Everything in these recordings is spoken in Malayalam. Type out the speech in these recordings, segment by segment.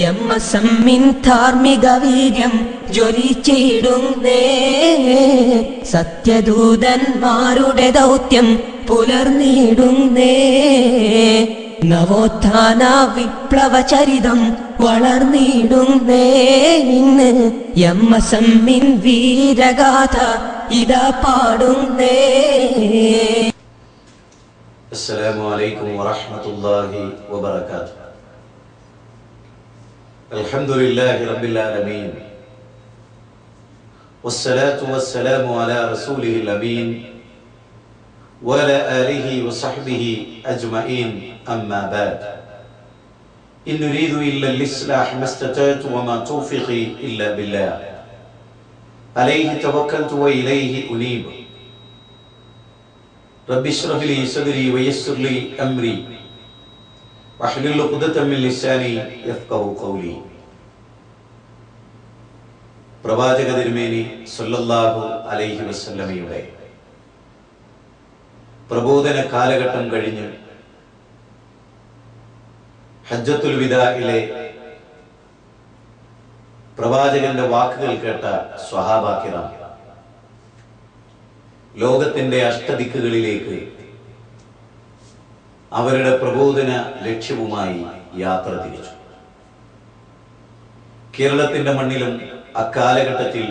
യമ്മസമ്മിൻ ധാർമ്മിക വീര്യം ജ്വലിച്ചിടുന്നേ, സത്യദൂതന്മാരുടെ ദൗത്യം പുലർന്നിടുന്നേ, നവോത്ഥാന വിപ്ലവ ചരിതം വളർന്നിടുന്നേ. ഇന്ന് യമ്മസമ്മിൻ വീരഗാഥ ഇതാ പാടുന്നേ. അസ്സലാമു അലൈക്കും വറഹ്മത്തുള്ളാഹി വബറകാതുഹു. അൽഹംദുലില്ലാഹി റബ്ബിൽ ആലമീൻ വസ്സലാത്തു വസ്സലാമു അലാ റസൂലിഹിൽ അമീൻ വഅലാ ആലിഹി വസഹ്ബിഹി അജ്മഈൻ. അമ്മാ ബഅദ്. ഇൻ ഉരീദു ഇല്ലൽ ഇസ്ലാഹ മസ്തതഅതു വമാ തൗഫീഖി ഇല്ലാ ബില്ലാഹ് അലൈഹി തവക്കൽതു വഇലൈഹി ഉനീബ്. റബ്ബി ഇശ്റഹ് ലി സദ്രി വയസ്സിർ ലി അംരി വഹ്ലുൽ ഉഖ്ദതം മിൻ ലിസാനി യഫ്ഖഹു ഖൗലി. പ്രവാചക തിരുമേനി സല്ലല്ലാഹു അലൈഹി വസല്ലമയുടെ പ്രബോധന കാലഘട്ടം കഴിഞ്ഞ് ഹജ്ജത്തുൽ വിദാഇലെ പ്രവാചകന്റെ വാക്കുകൾ കേട്ട സ്വഹാബാ കിറാം ലോകത്തിന്റെ അഷ്ടദിക്കുകളിലേക്ക് അവരുടെ പ്രബോധന ലക്ഷ്യവുമായി യാത്ര തിരിച്ചു. കേരളത്തിന്റെ മണ്ണിലും അക്കാലഘട്ടത്തിൽ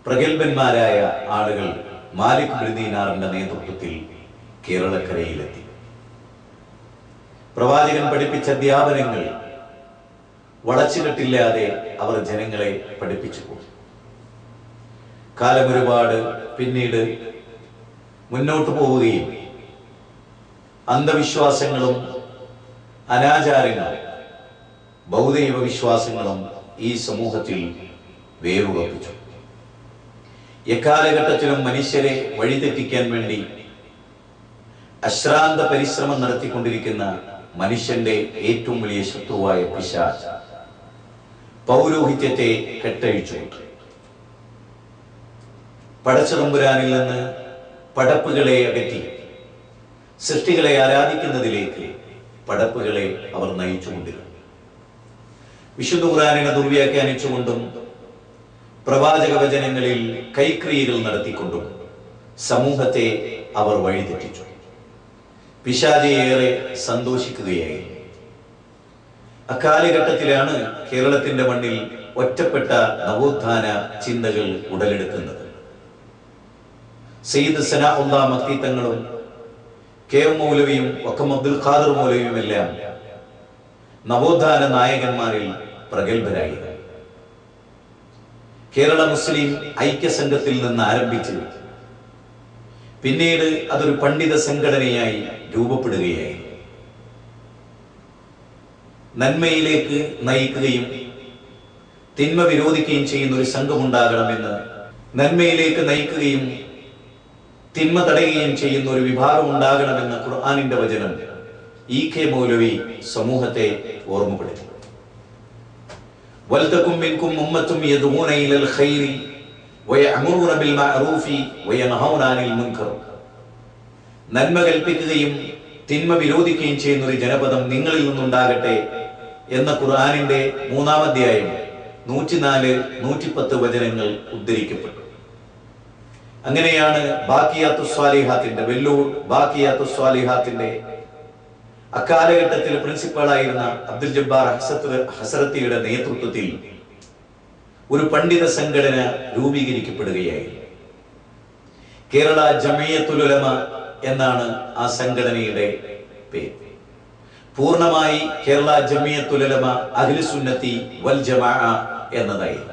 പ്രഗത്ഭന്മാരായ ആളുകൾ മാലിക് ബിൻ ദീനാറിന്റെ നേതൃത്വത്തിൽ കേരളക്കരയിലെത്തി. പ്രവാചകൻ പഠിപ്പിച്ച അധ്യാപനങ്ങൾ വളച്ചുകെട്ടില്ലാതെ അവർ ജനങ്ങളെ പഠിപ്പിച്ചു പോയി. കാലമൊരുപാട് പിന്നീട് മുന്നോട്ട് പോവുകയും അന്ധവിശ്വാസങ്ങളും അനാചാരങ്ങളും ബൗദ്ധൈവ വിശ്വാസങ്ങളും ഈ സമൂഹത്തിൽ വേരുറപ്പിച്ചു. എക്കാലഘട്ടത്തിലും മനുഷ്യരെ വഴിതെറ്റിക്കാൻ വേണ്ടി അശ്രാന്ത പരിശ്രമം നടത്തിക്കൊണ്ടിരിക്കുന്ന മനുഷ്യന്റെ ഏറ്റവും വലിയ ശത്രുവായ പിശാച് പൗരോഹിത്യത്തെ കെട്ടഴിച്ചു. പടച്ചതമ്പുരാനിൽ നിന്ന് പടപ്പുകളെ അകറ്റി സൃഷ്ടികളെ ആരാധിക്കുന്നതിലേക്ക് പടപ്പുകളെ അവർ നയിച്ചുകൊണ്ടിരുന്നു. വിശുദ്ധ ഖുർആനിനെ ദുർവ്യാഖ്യാനിച്ചുകൊണ്ടും പ്രവാചക വചനങ്ങളിൽ കൈക്രിയകൾ നടത്തിക്കൊണ്ടും സമൂഹത്തെ അവർ വഴിതെറ്റിച്ചു. പിശാചിയേറെ സന്തോഷിക്കുകയായിരുന്നു. അക്കാലഘട്ടത്തിലാണ് കേരളത്തിന്റെ മണ്ണിൽ ഒറ്റപ്പെട്ട നവോത്ഥാന ചിന്തകൾ ഉടലെടുക്കുന്നത്. സയ്യിദ് സനാഉല്ലാഹ് മക്തി തങ്ങളും കെ.എം. മൗലവിയും വക്കം അബ്ദുൽ ഖാദർ മൗലവിയും എല്ലാം നവോത്ഥാന നായകന്മാരിൽ പ്രഗത്ഭരായി. കേരള മുസ്ലിം ഐക്യസംഘത്തിൽ നിന്ന് ആരംഭിച്ച് പിന്നീട് അതൊരു പണ്ഡിത സംഘടനയായി രൂപപ്പെടുകയായി. നന്മയിലേക്ക് നയിക്കുകയും തിന്മ വിരോധിക്കുകയും ചെയ്യുന്ന ഒരു സംഘമുണ്ടാകണമെന്ന്, നന്മയിലേക്ക് നയിക്കുകയും തിന്മ തടയുകയും ചെയ്യുന്ന ഒരു വിഭാഗം ഉണ്ടാകണമെന്ന ഖുർആനിന്റെ വചനം ഇ.കെ. മൗലവി സമൂഹത്തെ ഓർമ്മപ്പെടുത്തി. വൽതകും മിൻകും ഉമ്മത്തും യദ്ഊന ഇലൽ ഖൈരി വയഅമുറൂന ബിൽ മഅറൂഫി വയൻഹൗന അനിൽ മുൻകർ. നന്മ കൽപ്പിക്കുകയും തിന്മ വിരോധിക്കുകയും ചെയ്യുന്ന ഒരു ജനപദം നിങ്ങളിൽ നിന്നുണ്ടാകട്ടെ എന്ന ഖുർആനിന്റെ 3-ാം അധ്യായം 104, 110 വചനങ്ങൾ ഉദ്ധരിക്കപ്പെട്ടു. അങ്ങനെയാണ് ബാഖിയാത്തുസ് സ്വാലിഹാത്തിന്റെ വെല്ലൂർ ബാഖിയാത്തുസ് സ്വാലിഹാത്തിന്റെ അക്കാലഘട്ടത്തിൽ പ്രിൻസിപ്പളായിരുന്ന അബ്ദുൽ ജബ്ബാർ ഹസറത്തിയുടെ നേതൃത്വത്തിൽ ഒരു പണ്ഡിത സംഘടന രൂപീകരിക്കപ്പെടുകയായി. കേരള ജമിയത്തുൽ ഉലമ എന്നാണ് ആ സംഘടനയുടെ പേര്. പൂർണ്ണമായി കേരള ജമിയത്തുൽ ഉലമ അഹ്ലു സുന്നത്തി വൽ ജമാഅ എന്നതായിരുന്നു.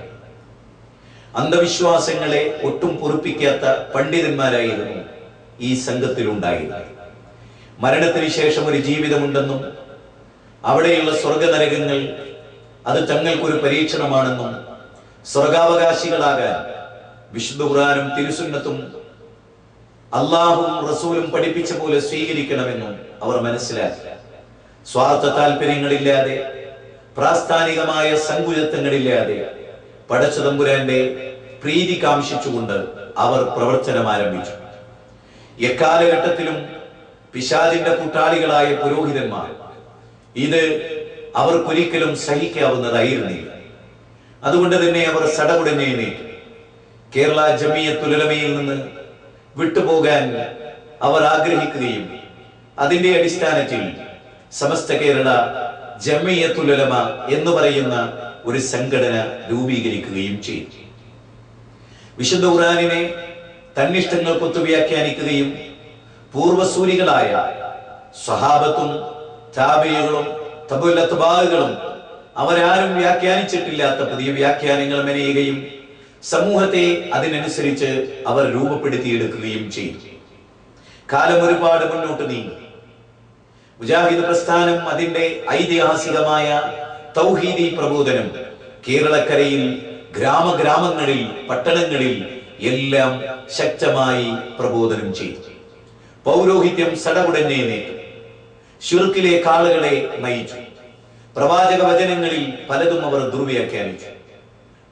അന്ധവിശ്വാസങ്ങളെ ഒട്ടും പൊറുപ്പിക്കാത്ത പണ്ഡിതന്മാരായിരുന്നു ഈ സംഘത്തിലുണ്ടായിരുന്നത്. മരണത്തിന് ശേഷം ഒരു ജീവിതമുണ്ടെന്നും അവിടെയുള്ള സ്വർഗനരകങ്ങൾ അത് തങ്ങൾക്കൊരു പരീക്ഷണമാണെന്നും സ്വർഗാവകാശികളാകാൻ വിശുദ്ധ ഖുർആനും തിരുസുന്നത്തും അള്ളാഹുവും റസൂലും പഠിപ്പിച്ച പോലെ സ്വീകരിക്കണമെന്നും അവർ മനസ്സിലാക്കി. സ്വാർത്ഥ താല്പര്യങ്ങളില്ലാതെ, പ്രാസ്ഥാനികമായ സങ്കുചിതത്വങ്ങളില്ലാതെ പടച്ചതമ്പുരാന്റെ പ്രീതി കാംക്ഷിച്ചുകൊണ്ട് അവർ പ്രവർത്തനം ആരംഭിച്ചു. എക്കാലഘട്ടത്തിലും പിശാചിന്റെ കൂട്ടാളികളായ പുരോഹിതന്മാർ ഇത് അവർക്കൊരിക്കലും സഹിക്കാവുന്നതായിരുന്നില്ല. അതുകൊണ്ട് തന്നെ അവർ സടകുടഞ്ഞ് എഴുന്നേറ്റു. കേരള ജമിയത്തുൽ ഉലമയിൽ നിന്ന് വിട്ടുപോകാൻ അവർ ആഗ്രഹിക്കുകയും അതിന്റെ അടിസ്ഥാനത്തിൽ സമസ്ത കേരള ജമിയത്തുൽ ഉലമ എന്ന് പറയുന്ന ഒരു സംഘടന രൂപീകരിക്കുകയും ചെയ്തു. വിശുദ്ധ ഖുർആനിനെ തന്നിഷ്ടങ്ങൾക്കൊത്തു വ്യാഖ്യാനിക്കുകയും പൂർവസൂരികളായ സ്വഹാബത്തും താബിഈകളും തബഉൽ അത്ബാഉകളും അവരാരും വ്യാഖ്യാനിച്ചിട്ടില്ലാത്ത പുതിയ വ്യാഖ്യാനങ്ങൾ മെനയുകയും സമൂഹത്തെ അതിനനുസരിച്ച് അവർ രൂപപ്പെടുത്തിയെടുക്കുകയും ചെയ്തു. കാലം ഒരുപാട് മുന്നോട്ട് നീങ്ങി. മുജാഹിദ് പ്രസ്ഥാനം അതിന്റെ ഐതിഹാസികമായ തൗഹീദി പ്രബോധനം കേരളക്കരയിൽ ഗ്രാമങ്ങളിൽ പട്ടണങ്ങളിൽ എല്ലാം ശക്തമായി പ്രബോധനം ചെയ്തു. പൗരോഹിത്യം സടകുടഞ്ഞേനേറ്റു. ശിർക്കിലേക്ക് ആളുകളെ നയിച്ചു. പ്രവാചക വചനങ്ങളിൽ പലതും അവർ ദുർവ്യാഖ്യാനിച്ചു.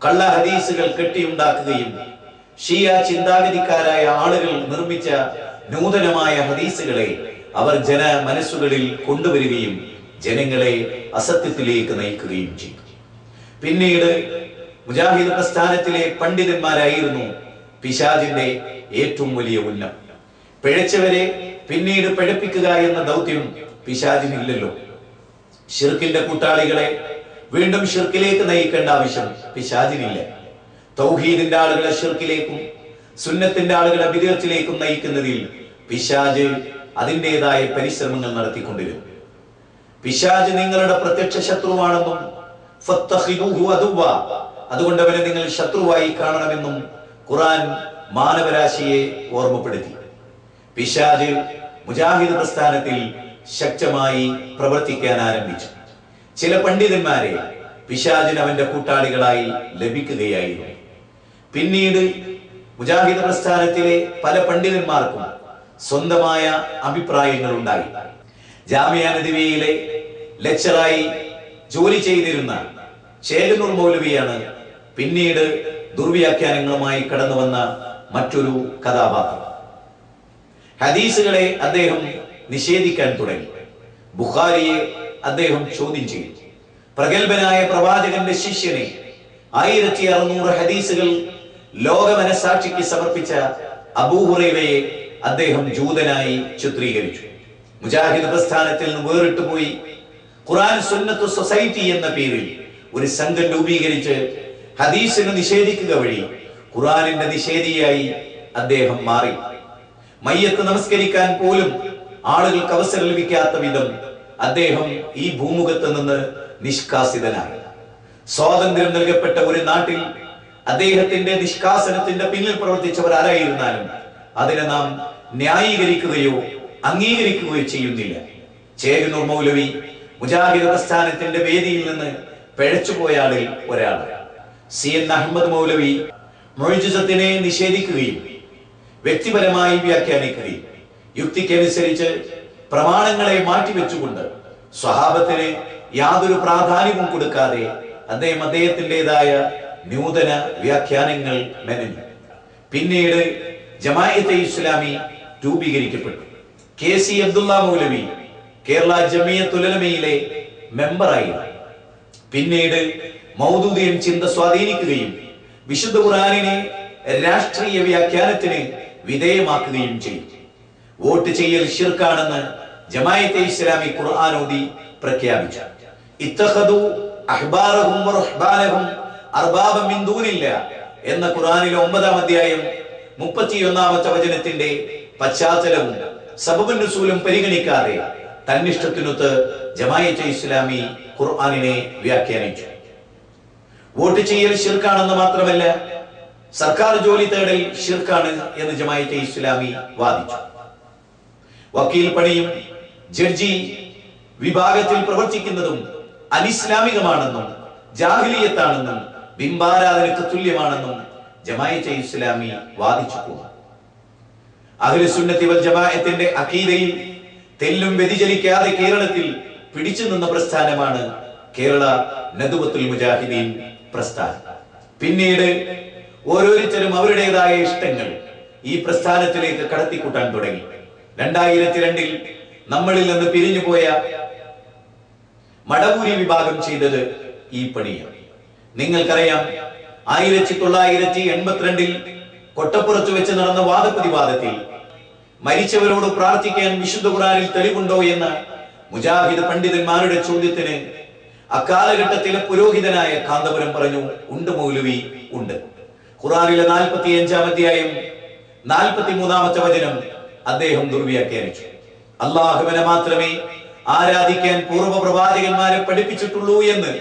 കള്ള ഹദീസുകൾ കെട്ടിയുണ്ടാക്കുകയും ഷിയ ചിന്താഗതിക്കാരായ ആളുകൾ നിർമ്മിച്ച നൂതനമായ ഹദീസുകളെ അവർ ജന മനസ്സുകളിൽ കൊണ്ടുവരികയും ജനങ്ങളെ അസത്യത്തിലേക്ക് നയിക്കുകയും ചെയ്തു. പിന്നീട് മുജാഹിദ് പ്രസ്ഥാനത്തിലെ പണ്ഡിതന്മാരായിരുന്നു പിശാചിന്റെ ഏറ്റവും വലിയ ഉന്നം. പിഴച്ചവരെ പിന്നീട് പിഴപ്പിക്കുക എന്ന ദൗത്യം പിശാചിനില്ലല്ലോ. ഷിർക്കിന്റെ കൂട്ടാളികളെ വീണ്ടും ഷിർക്കിലേക്ക് നയിക്കേണ്ട ആവശ്യം പിശാചിനില്ല. തൗഹീദിന്റെ ആളുകളെ ഷിർക്കിലേക്കും സുന്നത്തിന്റെ ആളുകളെ ബിദ്അത്തിലേക്കും നയിക്കുന്നതിൽ പിശാച് അതിൻ്റെതായ പരിശ്രമങ്ങൾ നടത്തിക്കൊണ്ടിരുന്നു. പിശാച് നിങ്ങളുടെ പ്രത്യക്ഷ ശത്രുവാണെന്നും ഫത്തഖിദൂഹു അദുവ്വ, അതുകൊണ്ട് അവനെ നിങ്ങൾ ശത്രുവായി കാണണമെന്നും ഖുർആൻ മാനവരാശിയെ ഓർമ്മപ്പെടുത്തി. പിശാച് മുജാഹിദ് പ്രസ്ഥാനത്തിൽ ശക്തമായി പ്രവർത്തിക്കാൻ ആരംഭിച്ചു. ചില പണ്ഡിതന്മാരെ പിശാചിന് അവന്റെ കൂട്ടാളികളായി ലഭിക്കുകയായിരുന്നു. പിന്നീട് മുജാഹിദ് പ്രസ്ഥാനത്തിലെ പല പണ്ഡിതന്മാർക്കും സ്വന്തമായ അഭിപ്രായങ്ങൾ ഉണ്ടായി. ജാമിയ നദിവിയയിലെ ലെക്ചറായി ജോലി ചെയ്തിരുന്ന ചേകന്നൂർ മൗലവിയാണ് പിന്നീട് ദുർവ്യാഖ്യാനങ്ങളുമായി കടന്നു വന്ന മറ്റൊരു കഥാപാത്രം. ഹദീസുകളെ അദ്ദേഹം നിഷേധിക്കാൻ തുടങ്ങി. ബുഖാരിയെ അദ്ദേഹം ചോദ്യം ചെയ്തു. പ്രഗൽഭനായ പ്രവാചകന്റെ ശിഷ്യനെ 1600 ഹദീസുകൾ ലോക മനസാക്ഷിക്ക് സമർപ്പിച്ച അബൂ ഹുറൈറയെ അദ്ദേഹം ജൂതനായി ചിത്രീകരിച്ചു. മുജാഹിദ് പ്രസ്ഥാനത്തിൽ നിന്ന് വേറിട്ടു പോയി ഖുർആൻ സുന്നത്ത് സൊസൈറ്റി എന്ന പേരിൽ ഒരു സംഘം രൂപീകരിച്ച് ഹദീസിനെ നിഷേധിക്കുക വഴി ഖുർആനിന്റെ നിഷേധിയായി അദ്ദേഹം മാറി. മയ്യത്ത് നമസ്കരിക്കാൻ പോലും ആളുകൾക്ക് അവസരം ലഭിക്കാത്ത വിധം അദ്ദേഹം ഈ ഭൂമുഖത്ത് നിന്ന് നിഷ്കാസിതനായി. സ്വാതന്ത്ര്യം നൽകപ്പെട്ട ഒരു നാട്ടിൽ അദ്ദേഹത്തിന്റെ നിഷ്കാസനത്തിന്റെ പിന്നിൽ പ്രവർത്തിച്ചവർ ആരായിരുന്നാലും അതിനെ നാം ന്യായീകരിക്കുകയോ അംഗീകരിക്കുകയോ ചെയ്യുന്നില്ല. ചേകന്നൂർ മൗലവി മുജാഹിദ് പ്രസ്ഥാനത്തിന്റെ വേദിയിൽ നിന്ന് പിഴച്ചുപോയ ആളിൽ ഒരാൾ. CN അഹമ്മദ് മൗലവി മുഅ്ജിസത്തിനെ നിഷേധിക്കുകയും വ്യക്തിപരമായി വ്യാഖ്യാനിക്കുകയും യുക്തിക്കനുസരിച്ച് പ്രമാണങ്ങളെ മാറ്റിവെച്ചുകൊണ്ട് സ്വഹാബത്തിന് യാതൊരു പ്രാധാന്യവും കൊടുക്കാതെ അദ്ദേഹം അദ്ദേഹത്തിൻ്റെതായ നൂതന വ്യാഖ്യാനങ്ങൾ മെനഞ്ഞു. പിന്നീട് ജമാഅത്തെ ഇസ്ലാമി രൂപീകരിക്കപ്പെട്ടു. KC അബ്ദുള്ള മൗലവി കേരള ജമിയത്തുൽ ഉലമയിലെ മെമ്പറായി. പിന്നീട് മൗദൂദിയൻ ചിന്ത സ്വാധീനിക്കുകയും വിശുദ്ധ ഖുർആനിനെ രാഷ്ട്രീയ വ്യാഖ്യാനത്തിന് വിധേയമാക്കുകയും ചെയ്തു. വോട്ട് ചെയ്യൽ ശിർക്കാണെന്ന് ജമാഅത്തെ ഇസ്ലാമി ഖുർആനോദി പ്രഖ്യാപിച്ചു. ഇത്തഖദു അഹ്ബാറഹും വറുഹ്ബാനഹും അർബാബൻ മിൻ ദൂനില്ലാഹ് എന്ന ഖുർആനിലെ 9-ാം അധ്യായം 31-ാമത്തെ വചനത്തിന്റെ പശ്ചാത്തലവും സബബുൻ നുസൂലും പരിഗണിക്കാതെ തന്നിഷ്ടത്തിനൊത്ത് ജമാഅത്തെ ഇസ്ലാമി ഖുർആനിനെ വ്യാഖ്യാനിച്ചു. വോട്ട് ചെയ്യൽ ശിർക്കാണെന്ന് മാത്രമല്ല, സർക്കാർ ജോലി തേടൽ ശിർക്കാണ് എന്ന് ജമാഅത്തെ ഇസ്ലാമി വാദിച്ചു. വക്കീൽ പണിയും ജഡ്ജി വിഭാഗത്തിൽ പ്രവർത്തിക്കുന്നതും അനിസ്ലാമികമാണെന്നും ജാഹിലിയത്താണെന്നും ബിംബാരാധനയ്ക്ക് തുല്യമാണെന്നും ജമാഅത്തെ ഇസ്ലാമി വാദിച്ചു പോകും. അഹ്ലു സുന്നത്തി വൽ ജമാഅത്തിന്റെ അഖീദയിൽ തെല്ലും വ്യതിചലിക്കാതെ കേരളത്തിൽ പിടിച്ചു നിന്ന പ്രസ്ഥാനമാണ് കേരള നദ്വത്തുൽ മുജാഹിദീൻ പ്രസ്ഥാനം. പിന്നീട് ഓരോരുത്തരും അവരുടേതായ ഇഷ്ടങ്ങൾ ഈ പ്രസ്ഥാനത്തിലേക്ക് കടത്തിക്കൂട്ടാൻ തുടങ്ങി. 2002-ൽ നമ്മളിൽ നിന്ന് പിരിഞ്ഞുപോയ മടവൂരി വിഭാഗം ചെയ്തത് ഈ പണിയാണ്. നിങ്ങൾക്കറിയാം, 1982 കൊട്ടപ്പുറത്ത് വെച്ച് നടന്ന വാദപ്രതിവാദത്തിൽ മരിച്ചവരോട് പ്രാർത്ഥിക്കാൻ വിശുദ്ധ ഖുർആനിൽ തെളിവുണ്ടോ എന്ന മുജാഹിദ് പണ്ഡിതന്മാരുടെ ചോദ്യത്തിന് അക്കാലഘട്ടത്തിലെ പുരോഹിതനായ കാന്തപുരം പറഞ്ഞു, ഉണ്ട് മൗലവി, ഉണ്ട്. ഖുർആനിലെ 45-ാം അധ്യായം 43-ാമത്തെ വചനം അദ്ദേഹം ദുർവ്യാഖ്യാനിച്ചു. അള്ളാഹുവിനെ മാത്രമേ ആരാധിക്കാൻ പൂർവ്വ പ്രവാചകന്മാരെ പഠിപ്പിച്ചിട്ടുള്ളൂ എന്ന്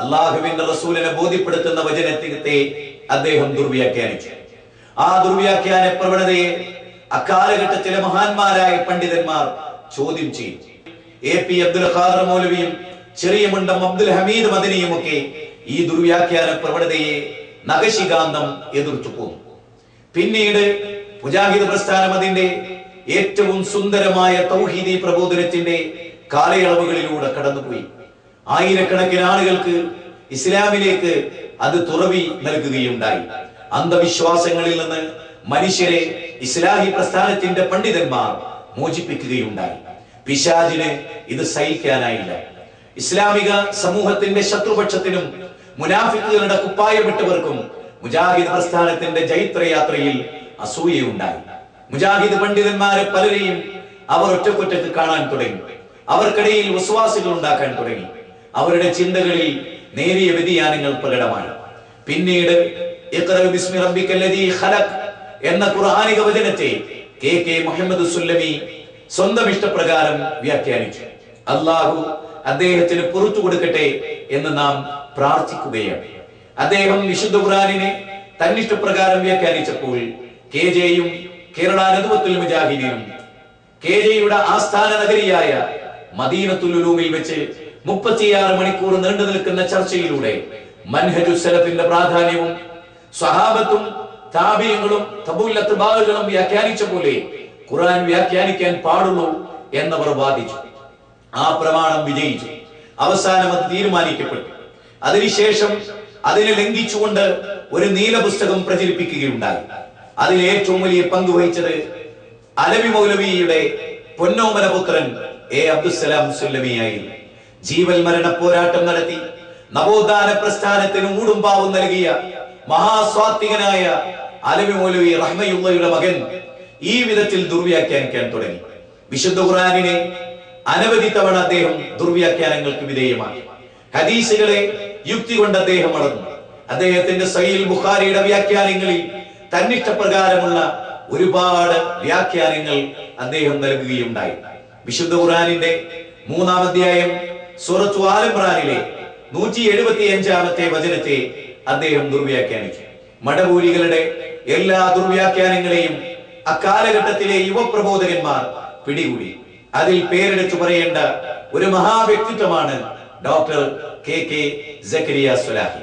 അള്ളാഹുവിന്റെ റസൂലിനെ ബോധ്യപ്പെടുത്തുന്ന വചനത്തെ അദ്ദേഹം ദുർവ്യാഖ്യാനിച്ചു. ആ ദുർവ്യാഖ്യാന പ്രവണതയെ അക്കാലഘട്ടത്തിലെ മഹാന്മാരായ പണ്ഡിതന്മാർ ചോദ്യം ചെയ്തു. AP അബ്ദുൽ ഖാദർ മൗലവിയും ചെറിയ മുണ്ടം അബ്ദുൽ ഹമീദ് മദനിയും ഒക്കെ ഈ ദുർവ്യാഖ്യാന പ്രവണതയെ നഖശികാന്തം എതിർത്തു പോന്നു. പിന്നീട് മുജാഹിദ് പ്രസ്ഥാനം അതിന്റെ ഏറ്റവും സുന്ദരമായ തൗഹീദി പ്രബോധനത്തിന്റെ കാലയളവുകളിലൂടെ കടന്നുപോയി. ആയിരക്കണക്കിന് ആളുകൾക്ക് ഇസ്ലാമിലേക്ക് അത് തുറവി നൽകുകയുണ്ടായി. അന്ധവിശ്വാസങ്ങളിൽ നിന്ന് മനുഷ്യരെ ഇസ്ലാഹി പ്രസ്ഥാനത്തിന്റെ പണ്ഡിതന്മാർ മോചിപ്പിക്കുകയുണ്ടായി. പിശാചിന് ഇത് സഹിക്കാനായില്ല. ഇസ്ലാമിക സമൂഹത്തിന്റെ ശത്രുപക്ഷത്തിനും മുനാഫിക്കുകളുടെ കുപ്പായമിട്ടവർക്കും മുജാഹിദ് പ്രസ്ഥാനത്തിന്റെ ജൈത്രയാത്രയിൽ അസൂയയുണ്ടായി. മുജാഹിദ് പണ്ഡിതന്മാരെ പലരെയും അവർ ഒറ്റക്കൊറ്റക്ക് കാണാൻ തുടങ്ങി. അവർക്കിടയിൽ വിശ്വാസികൾ ഉണ്ടാക്കാൻ തുടങ്ങി. അവരുടെ ചിന്തകളിൽ നേരിയ വ്യതിയാനങ്ങൾ പ്രകടമായി. പിന്നീട് ഇഖ്റ ബിസ്മി റബ്ബിക്കല്ലദീ ഖലഖ് എന്ന ഖുർആനിക വചനത്തെ KK മുഹമ്മദ് സുല്ലമി സ്വന്തം ഇഷ്ടപ്രകാരം വ്യാഖ്യാനിച്ചു. അല്ലാഹു അദ്ദേഹത്തിന് പുറത്തു കൊടുക്കട്ടെ എന്ന് നാം പ്രാർത്ഥിക്കുകയാണ്. അദ്ദേഹം വിശുദ്ധ ഖുർആനിനെ തന്നിഷ്ടപ്രകാരം വ്യാഖ്യാനിച്ചപ്പോൾ KJയും കേരള നദ്വത്തുൽ മുജാഹിദീനും KJയുടെ ആസ്ഥാന നഗരിയായ മദീനത്തുൽ ഉലൂമിൽ വെച്ച് 36 മണിക്കൂർ നീണ്ടു നിൽക്കുന്ന ചർച്ചയിലൂടെ മൻഹജു സലഫിന്റെ പ്രാധാന്യവും സ്വഹാബത്തും താബിഈങ്ങളും തബൂൽ അത്ബാഉകളും വ്യാഖ്യാനിച്ച പോലെ ഖുർആൻ വ്യാഖ്യാനിക്കാൻ പാടുള്ളൂ എന്നവർ വാദിച്ചു. ആ പ്രമാണം വിജയിച്ചു. അവസാനം അത് തീരുമാനിക്കപ്പെട്ടു. അതിനുശേഷം അതിനെ ലംഘിച്ചുകൊണ്ട് ഒരു നീല പുസ്തകം പ്രചരിപ്പിക്കുകയുണ്ടായി. അതിൽ ഏറ്റവും വലിയ പങ്ക് വഹിച്ചത് അലവി മൗലവിയുടെ പൊന്നോമന പുത്രൻ A അബ്ദുസ്സലാം സുല്ലമിയായിരുന്നു. ജീവൽ മരണ പോരാട്ടം നടത്തി നവോത്ഥാന പ്രസ്ഥാനത്തിന് ഊടുംപാവും നൽകിയ മഹാസ്വാത്വികനായ അലവി മൗലവി റഹ്മയുള്ളയുടെ മകൻ ഈ വിധത്തിൽ ദുർവ്യാഖ്യാനിക്കാൻ തുടങ്ങി. വിശുദ്ധ ഖുർആനിനെ അനവധി തവണ അദ്ദേഹം ദുർവ്യാഖ്യാനങ്ങൾക്ക് വിധേയമാക്കി. ഹദീസുകളെ യുക്തി കൊണ്ട് അദ്ദേഹം അളന്നു. അദ്ദേഹത്തിന്റെ സഹീഹ് ബുഖാരിയുടെ വ്യാഖ്യാനങ്ങളിൽ തന്നിഷ്ടപ്രകാരമുള്ള ഒരുപാട് വ്യാഖ്യാനങ്ങൾ അദ്ദേഹം നൽകുകയുണ്ടായി. വിശുദ്ധ ഖുർആനിന്റെ 3-ാം അധ്യായം സൂറത്ത് ആൽ ഇംറാനിലെ 175-ാമത്തെ വചനത്തെ അദ്ദേഹം ദുർവ്യാഖ്യാനിച്ചു. മടവൂരികളുടെ എല്ലാ ദുർവ്യാഖ്യാനങ്ങളെയും അക്കാലഘട്ടത്തിലെ യുവപ്രബോധകന്മാർ പിടികൂടി. അതിൽ പേരെടുത്തു പറയേണ്ട ഒരു മഹാവ്യക്തിത്വമാണ് ഡോക്ടർ KK സക്കരിയ സ്വലാഹി.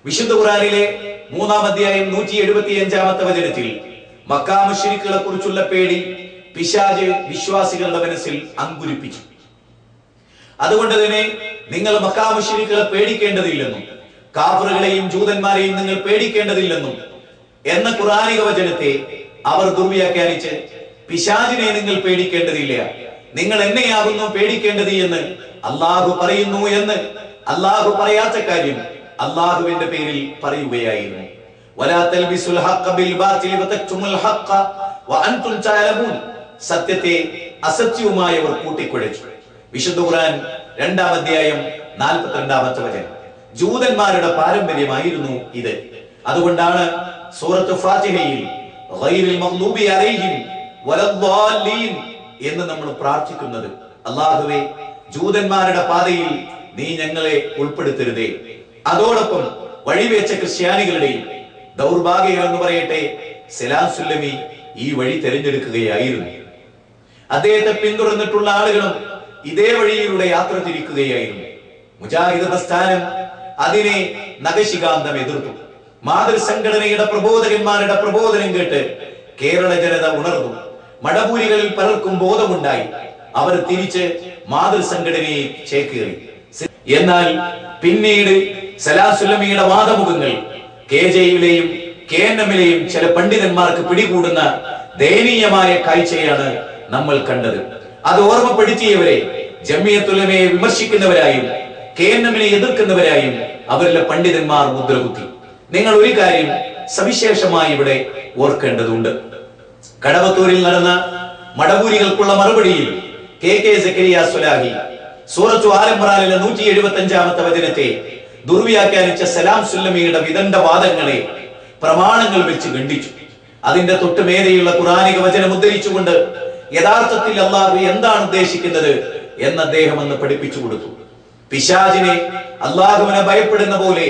വിശുദ്ധ ഖുർആനിലെ 3-ാം അധ്യായം 175-ാമത്തെ വചനത്തിൽ മക്കാ മുശ്രിക്കുകളെ കുറിച്ചുള്ള പേടി പിശാച് വിശ്വാസികളുടെ മനസ്സിൽ അങ്കുരിപ്പിച്ചു. അതുകൊണ്ട് തന്നെ നിങ്ങൾ മക്കാ മുശ്രിക്കുകളെ പേടിക്കേണ്ടതില്ലെന്നും കാഫിറുകളെയും ജൂതന്മാരെയും നിങ്ങൾ പേടിക്കേണ്ടതില്ലെന്നും എന്ന ഖുർആനിക വചനത്തെ അവർ ദുർവ്യാഖ്യാനിച്ച് പിശാചിനെ നിങ്ങൾ പേടിക്കേണ്ടതില്ല, നിങ്ങൾ എന്നെയാകുന്നു പേടിക്കേണ്ടത് എന്ന് അള്ളാഹു പറയുന്നു എന്ന് അള്ളാഹു പറയാത്ത കാര്യം അള്ളാഹുവിന്റെ പേരിൽ പറയുകയായിരുന്നു. വലാ തൽബിസുൽ ഹഖ്ഖ ബിൽ ബാതിൽ വതക്തുമുൽ ഹഖ്ഖ വഅൻതും തഅലമൂൻ. സത്യത്തെ അസത്യവുമായി അവർ കൂട്ടിക്കുഴച്ചു. വിശുദ്ധ ഖുർആൻ 2-ാം അധ്യായം 42-ാമത്തെ വചനം. ജൂതന്മാരുടെ പാരമ്പര്യമായിരുന്നു ഇത്. അതുകൊണ്ടാണ് സൂറത്ത് ഫാത്തിഹയിൽ ഗൈറിൽ മഗ്ദൂബി അലൈഹിം വലദ്ദാലീൻ എന്ന് നമ്മൾ പ്രാർത്ഥിക്കുന്നത്. അല്ലാഹുവേ, ജൂതന്മാരുടെ പാതയിൽ നീ ഞങ്ങളെ ഉൾപ്പെടുത്തരുതേ. അതോടൊപ്പം വഴിവെച്ച ക്രിസ്ത്യാനികളുടെയും ദൗർഭാഗ്യം എന്ന് പറയട്ടെ, സലാം സുല്ലമി ഈ വഴി തിരഞ്ഞെടുക്കുകയായിരുന്നു. അദ്ദേഹത്തെ പിന്തുടർന്നിട്ടുള്ള ആളുകളും ഇതേ വഴിയിലൂടെ യാത്ര തിരിക്കുകയായിരുന്നു. മുജാഹിദ് പ്രസ്ഥാനം അതിനെ നഖശികാന്തം എതിർത്തു. മാതൃസംഘടനയുടെ പ്രബോധകന്മാരുടെ പ്രബോധനം കേട്ട് കേരള ജനത ഉണർന്നു. മടപൂരികളിൽ പലർക്കും ബോധമുണ്ടായി. അവർ തിരിച്ച് മാതൃസംഘടനയെ ചേക്കേറി. എന്നാൽ പിന്നീട് സലാം സുല്ലമിയുടെ വാദമുഖങ്ങൾ KJയിലെയും KNMലെയും ചില പണ്ഡിതന്മാർക്ക് പിടികൂടുന്ന ദയനീയമായ കാഴ്ചയാണ് നമ്മൾ കണ്ടത്. അത് ഓർമ്മപ്പെടുത്തിയവരെ ജമിയത്തുലമയെ വിമർശിക്കുന്നവരായും KNM-നെ എതിർക്കുന്നവരായും അവരിലെ പണ്ഡിതന്മാർ മുദ്രകുത്തി. നിങ്ങൾ ഒരു കാര്യം സവിശേഷമായി ഇവിടെ ഓർക്കേണ്ടതുണ്ട്. കടവത്തൂരിൽ നടന്ന മടവൂരികൾക്കുള്ള മറുപടിയിൽ KK സക്കരിയ സ്വലാഹി സൂറത്തു ആൽ ഇംറാനിലെ 175-ാമത്തെ വചനത്തെ ദുർവ്യാഖ്യാനിച്ച സലാം സുല്ലമിയുടെ വിദണ്ഡവാദങ്ങളെ പ്രമാണങ്ങൾ വെച്ച് ഖണ്ഡിച്ചു. അതിന്റെ തൊട്ടുമേലെയുള്ള ഖുർആനിക വചനം ഉദ്ധരിച്ചുകൊണ്ട് യഥാർത്ഥത്തിൽ അല്ലാഹു എന്താണ് ഉദ്ദേശിക്കുന്നത് എന്ന് അദ്ദേഹം അന്ന് പഠിപ്പിച്ചു കൊടുത്തു. പിശാചിനെ അല്ലാഹുവിനെ ഭയപ്പെടുന്ന പോലെ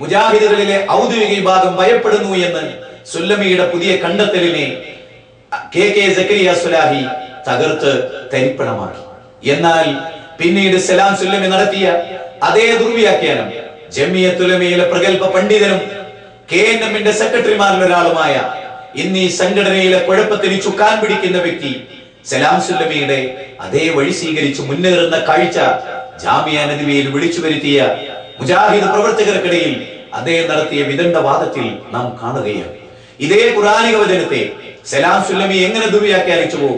മുജാഹിദുകളിലെ ഔദ്യോഗിക വിഭാഗം ഭയപ്പെടുന്നു എന്ന് സുല്ലമിയുടെ പുതിയ കണ്ടെത്തലിനെ KK സക്കരിയ സ്വലാഹി തകർത്ത് തരിപ്പണമാക്കി. എന്നാൽ പിന്നീട് സലാം സുല്ലമി നടത്തിയ അതേ ദുർവ്യാഖ്യാനം ജമിയത്തുലമയിലെ പ്രഗൽഭ പണ്ഡിതനും KNM-ന്റെ സെക്രട്ടറിമാരിൽ ഒരാളുമായ ഇന്ന് ഈ സംഘടനയിലെ കുഴപ്പത്തിന് ചുക്കാൻ പിടിക്കുന്ന വ്യക്തി സലാം സുല്ലമിയുടെ അതേ വഴി സ്വീകരിച്ച് മുന്നേറുന്ന കാഴ്ച ജാമിയ നദ്വിയിൽ വിളിച്ചു വരുത്തിയ മുജാഹിദ് പ്രവർത്തകർക്കിടയിൽ അദ്ദേഹം നടത്തിയ വിദണ്ഡവാദത്തിൽ നാം കാണുകയാണ്. ഇതേ ഖുർആനിക വചനത്തെ സലാം സുല്ലമി എങ്ങനെ ദുർവ്യാഖ്യാനിച്ചുവോ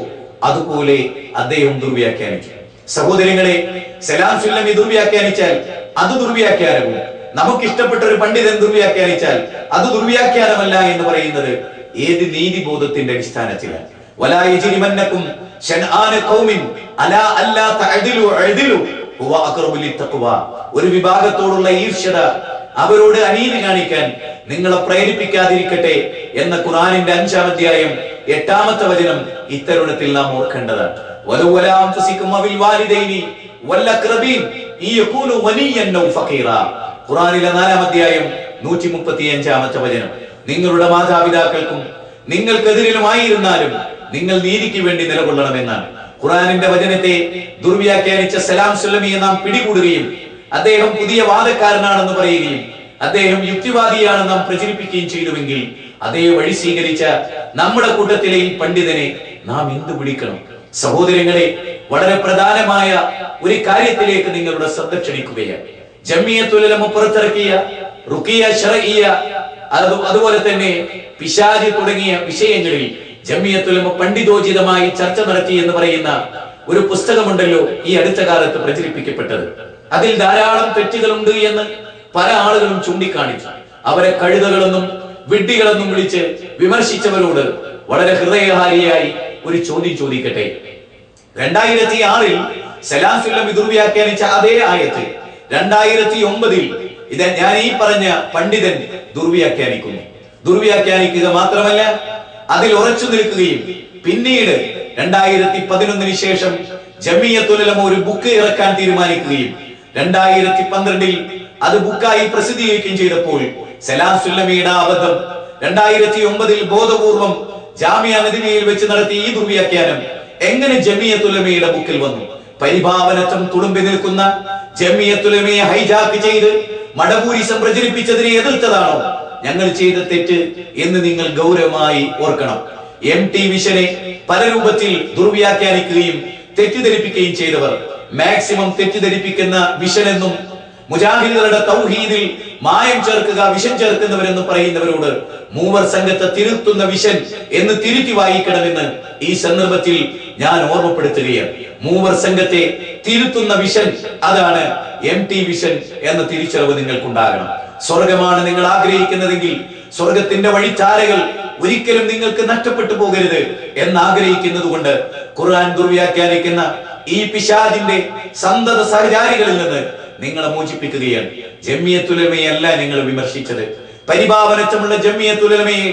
അതുപോലെ അദ്ദേഹം ദുർവ്യാഖ്യാനിച്ചു. സഹോദരങ്ങളെ, സലാം സുല്ലമി ദുർവ്യാഖ്യാനിച്ചാൽ അത് ദുർവ്യാഖ്യാനവും നമുക്ക് ഇഷ്ടപ്പെട്ട ഒരു പണ്ഡിതൻ ദുർവ്യാഖ്യാനിച്ചാൽ അത് ദുർവ്യാഖ്യാനമല്ല എന്ന് പറയുന്നത് ഏത് നീതിബോധത്തിന്റെ അടിസ്ഥാനത്തിലാണ്? വലാ യജ്രിമന്നകും ശൻആന ഖൗമിൻ അലാ അല്ലാ തഅദിലു അഅദിലു ഹുവ അഖറബു ലിത്തഖ്വ. ഒരു വിഭാഗത്തോടുള്ള ഈർഷ്യത, അവരോട് അനീതി കാണിക്കാൻ നിങ്ങളെ പ്രേരിപ്പിക്കാതിരിക്കട്ടെ എന്ന ഖുർആനിന്റെ 5-ാം അധ്യായം 8-ാമത്തെ വചനം ഇത്തരുണത്തിൽ നാം ഓർക്കേണ്ടതാണ്. വലവലാ അൻഫുസികും വബിൽ വാലിദൈനി വല്ലഖ്റബീൻ യകൂനു വലിയൻ ഔ ഫഖീറാ. ഖുർആനിലെ 4-ാം അധ്യായം 135-ാമത്തെ വചനം. നിങ്ങളുടെ മാതാപിതാക്കൾക്കും നിങ്ങൾക്കെതിരിലുമായിരുന്നാലും നിങ്ങൾ നീതിക്ക് വേണ്ടി നിലകൊള്ളണമെന്നാണ്. ഖുർആനിന്റെ വചനത്തെ ദുർവ്യാഖ്യാനിച്ച സലാം സുല്ലമിയെ നാം പിടികൂടുകയും അദ്ദേഹം പുതിയ വാദക്കാരനാണെന്ന് പറയുകയും അദ്ദേഹം യുക്തിവാദിയാണെന്ന് നാം പ്രചരിപ്പിക്കുകയും ചെയ്തുവെങ്കിൽ അതേ വഴി സ്വീകരിച്ച നമ്മുടെ കൂട്ടത്തിലെ ഈ പണ്ഡിതനെ നാം എന്ത് പിടിക്കണം? സഹോദരങ്ങളെ, വളരെ പ്രധാനമായ ഒരു കാര്യത്തിലേക്ക് നിങ്ങളുടെ ശ്രദ്ധ ക്ഷണിക്കുകയാണ്. ജമിയത്തുൽ ഉലമ പുറത്തിറക്കിയ റുഖിയ ശർഇയ്യ, അതുപോലെ തന്നെ പിശാച് തുടങ്ങിയ വിഷയങ്ങളിൽ ജമിയത്തുൽ ഉലമ പണ്ഡിതോചിതമായി ചർച്ച നടത്തി എന്ന് പറയുന്ന ഒരു പുസ്തകമുണ്ടല്ലോ ഈ അടുത്ത കാലത്ത് പ്രചരിപ്പിക്കപ്പെട്ടത്. അതിൽ ധാരാളം തെറ്റുകളുണ്ട് എന്ന് പല ആളുകളും ചൂണ്ടിക്കാണിച്ചു. അവരെ കഴുതകളെന്നും വിഡ്ഢികളെന്നും വിളിച്ച് വിമർശിച്ചവരോട് വളരെ ഹൃദയഹാരിയായി ഒരു ചോദ്യം ചോദിക്കട്ടെ. 2006-ൽ സലാം സുല്ലമി ദുർവ്യാഖ്യാനിച്ച അതേ ആയത്ത് 2009-ൽ ഇത് ഞാൻ ഈ പറഞ്ഞ പണ്ഡിതൻ ദുർവ്യാഖ്യാനിക്കുന്നു. ദുർവ്യാഖ്യാനിക്കുക മാത്രമല്ല, അതിൽ ഉറച്ചു നിൽക്കുകയും പിന്നീട് 2011-ന് ശേഷം ജമിയത്തുൽ ഉലമ ഒരു ബുക്ക് ഇറക്കാൻ തീരുമാനിക്കുകയും 2012-ൽ അത് ബുക്കായി പ്രസിദ്ധീകരിക്കുകയും ചെയ്തപ്പോൾ സലാം സുല്ലമിയുടെ അബദ്ധം 2009-ൽ ബോധപൂർവം ജാമിയ നദ്വിയിൽ വെച്ച് നടത്തിയ ഈ ദുർവ്യാഖ്യാനം എങ്ങനെ ജമിയത്തുൽ ഉലമയുടെ ബുക്കിൽ വന്നു? പരിഭാവനത്വം തുളുമ്പി നിൽക്കുന്ന ജമിയത്തുൽ ഉലമയെ ഹൈജാക്ക് ചെയ്ത് മടവൂരിസം പ്രചരിപ്പിച്ചതിനെ എതിർത്തതാണോ ഞങ്ങൾ ചെയ്ത തെറ്റ് എന്ന് നിങ്ങൾ ഗൗരവമായി ഓർക്കണം. MT വിഷനെ പല രൂപത്തിൽ ദുർവ്യാഖ്യാനിക്കുകയും തെറ്റിദ്ധരിപ്പിക്കുകയും ചെയ്തവർ മാക്സിമം തെറ്റിദ്ധരിപ്പിക്കുന്ന വിഷൻ എന്നും മുജാഹിദുകളുടെ തൗഹീദിൽ മായം ചേർക്കുക, വിഷം ചേർക്കുന്നവരെന്ന് പറയുന്നവരോട് മൂവർ സംഘത്തെ തിരുത്തുന്ന വിഷൻ എന്ന് തിരുത്തി വായിക്കണമെന്ന് ഈ സന്ദർഭത്തിൽ ഞാൻ ഓർമ്മപ്പെടുത്തുകയാണ്. മൂവർ സംഘത്തെ തിരുത്തുന്ന വിഷൻ, അതാണ് MT വിഷൻ എന്ന തിരിച്ചറിവ് നിങ്ങൾക്കുണ്ടാകണം. സ്വർഗമാണ് നിങ്ങൾ ആഗ്രഹിക്കുന്നതെങ്കിൽ സ്വർഗത്തിന്റെ വഴിത്താരകൾ ഒരിക്കലും നിങ്ങൾക്ക് നഷ്ടപ്പെട്ടു പോകരുത് എന്ന് ആഗ്രഹിക്കുന്നത് കൊണ്ട് ഖുർആൻ ദുർവ്യാഖ്യാനിക്കുന്ന ഈ പിശാചിന്റെ സന്തത സഹചാരികളിൽ നിന്ന് നിങ്ങളെ മോചിപ്പിക്കുകയാണ്. ജമിയത്തുൽ ഉലമയല്ല നിങ്ങൾ വിമർശിച്ചത്. പരിഭാവനത്വമുള്ള ജമിയത്തുൽ ഉലമയെ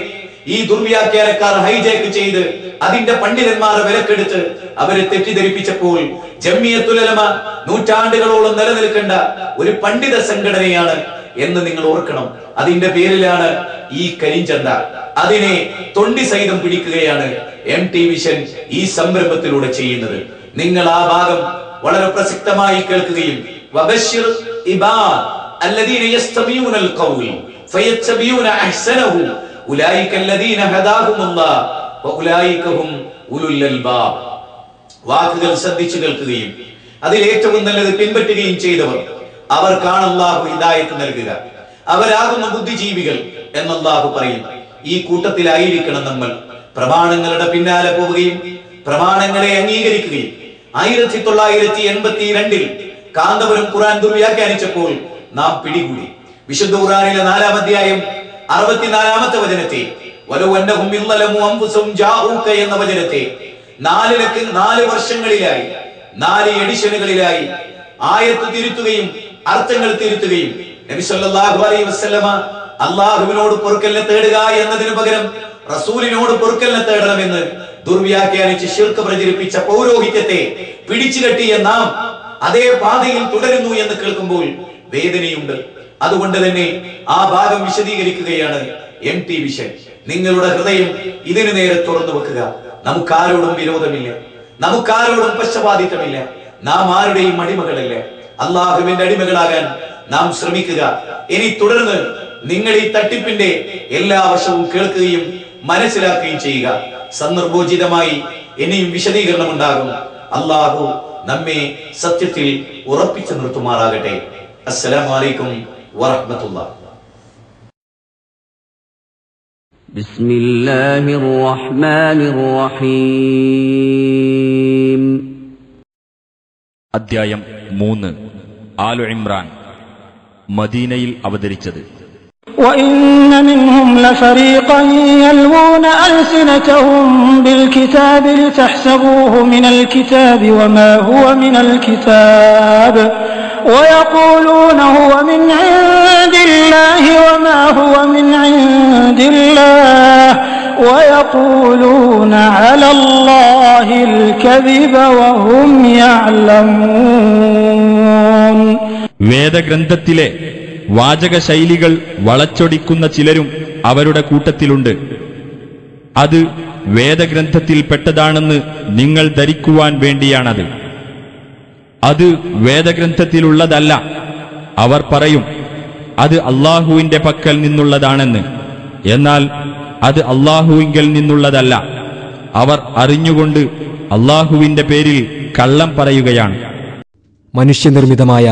ഈ ദുർവ്യാഖ്യാനക്കാർ ഹൈജാക്ക് ചെയ്ത് അതിന്റെ പണ്ഡിതന്മാരെ വിലക്കെടുത്ത് അവരെ തെറ്റിദ്ധരിപ്പിച്ചപ്പോൾ ജമിയത്തുൽ ഉലമ നൂറ്റാണ്ടുകളോളം നിലനിൽക്കേണ്ട ഒരു പണ്ഡിത സംഘടനയാണ് എന്ന് നിങ്ങൾ ഓർക്കണം. അതിന്റെ പേരിലാണ് ഈ കരിഞ്ചന്ത. അതിനെ തൊണ്ടി സഹിതം പിടിക്കുകയാണ് MT വിഷൻ ഈ സംരംഭത്തിലൂടെ ചെയ്യുന്നത്. നിങ്ങൾ ആ ഭാഗം വളരെ പ്രസക്തമായി കേൾക്കുകയും വബശ്ശിർ ഇബാദ് അല്ലദീന യസ്തമിഊനൽ ഖൗൽ ഫയത്തബിഊന അഹ്സനഹു ഉലൈക അല്ലദീന ഹദാഹുമുല്ലാഹ് വഉലൈക ഹും ഉലുൽ അൽബാബ്. വാക്കുകൾ ശ്രദ്ധിച്ചു കേൾക്കുകയും അതിൽ ഏറ്റവും നല്ലത് പിൻപറ്റുകയും ചെയ്തവർ അവർക്കാണ് അല്ലാഹു ഹിദായത്ത് നൽകുക. അവരാകുന്ന ബുദ്ധിജീവികൾ എന്ന് അല്ലാഹു പറയും. ഈ കൂട്ടത്തിലായിരിക്കണം നമ്മൾ. പ്രമാണങ്ങളുടെ പിന്നാലെ പോവുകയും പ്രമാണങ്ങളെ അംഗീകരിക്കുകയും 1982 കാന്തപുരം ഖുർആൻ ദുർവ്യാഖ്യാനിച്ചപ്പോൾ നാം പിടികൂടി. വിശുദ്ധ ഖുർആനിലെ 4-ാം അധ്യായം 64-ാമത്തെ വചനത്തെ വലൗ അന്നഹും യളമു അൻഫുസഹും ജാഊക എന്ന വചനത്തെ 4 വർഷങ്ങളിലായി 4 എഡിഷനുകളിലായി ആയത്ത് തിരുത്തുകയും അർത്ഥങ്ങൾ തിരുത്തുകയും നബി സല്ലല്ലാഹു അലൈഹി വസല്ലമ അല്ലാഹുവിനോട് പൊറുക്കലിനെ തേടുക എന്നതിനു പകരം റസൂലിനോട് പൊറുക്കലിനെ തേടണമെന്ന് ദുർവ്യാഖ്യാനിച്ച് ശിർക്ക് പ്രചരിപ്പിച്ച പൗരോഹിത്യത്തെ പിടിച്ചുകെട്ടിയ നാം അതേ പാതയിൽ തുടരുന്നു എന്ന് കേൾക്കുമ്പോൾ വേദനയുണ്ട്. അതുകൊണ്ട് തന്നെ ആ ഭാഗം വിശദീകരിക്കുകയാണ് MT വിഷൻ. നിങ്ങളുടെ ഹൃദയം ഇതിനു നേരെ തുറന്നു വെക്കുക. നമുക്കാരോടും വിരോധമില്ല, നമുക്കാരോടും പക്ഷപാതിത്വമില്ല, നാം ആരുടെയും അടിമകളല്ല. അള്ളാഹുവിന്റെ അടിമകളാകാൻ നാം ശ്രമിക്കുക. ഇനി തുടർന്ന് നിങ്ങൾ ഈ തട്ടിപ്പിന്റെ എല്ലാ വശവും കേൾക്കുകയും മനസ്സിലാക്കുകയും ചെയ്യുക. സന്ദർഭോചിതമായി ഇനിയും വിശദീകരണം ഉണ്ടാകും. അള്ളാഹു നമ്മെ സത്യത്തിൽ ഉറപ്പിച്ചു നിർത്തുമാറാകട്ടെ. അസ്സലാമു അലൈക്കും വറഹ്മത്തുള്ളാഹി. ബിസ്മില്ലാഹിർ റഹ്മാനിർ റഹീം. അദ്ധ്യായം 3 ആലു ഇമ്രാൻ. മദീനയിൽ അവതരിച്ചത്. وَإِنَّ مِنْهُمْ لَفَرِيقًا يَلْوُونَ أَلْسِنَتَهُم بِالْكِتَابِ لِتَحْسَبُوهُ مِنَ الْكِتَابِ وَمَا هُوَ مِنَ الْكِتَابِ وَيَقُولُونَ هُوَ مِنْ عِندِ اللَّهِ وَمَا هُوَ مِنْ عِندِ اللَّهِ وَيَقُولُونَ عَلَى اللَّهِ الْكَذِبَ وَهُمْ يَعْلَمُونَ. വേദഗ്രന്ഥത്തിലെ വാചകശൈലികൾ വളച്ചൊടിക്കുന്ന ചിലരും അവരുടെ കൂട്ടത്തിലുണ്ട്. അത് വേദഗ്രന്ഥത്തിൽപ്പെട്ടതാണെന്ന് നിങ്ങൾ ധരിക്കുവാൻ വേണ്ടിയാണത്. അത് വേദഗ്രന്ഥത്തിലുള്ളതല്ല. അവർ പറയും അത് അല്ലാഹുവിന്റെ പക്കൽ നിന്നുള്ളതാണെന്ന്. എന്നാൽ അത് അല്ലാഹുവിങ്കൽ നിന്നുള്ളതല്ല. അവർ അറിഞ്ഞുകൊണ്ട് അല്ലാഹുവിന്റെ പേരിൽ കള്ളം പറയുകയാണ്. മനുഷ്യനിർമ്മിതമായ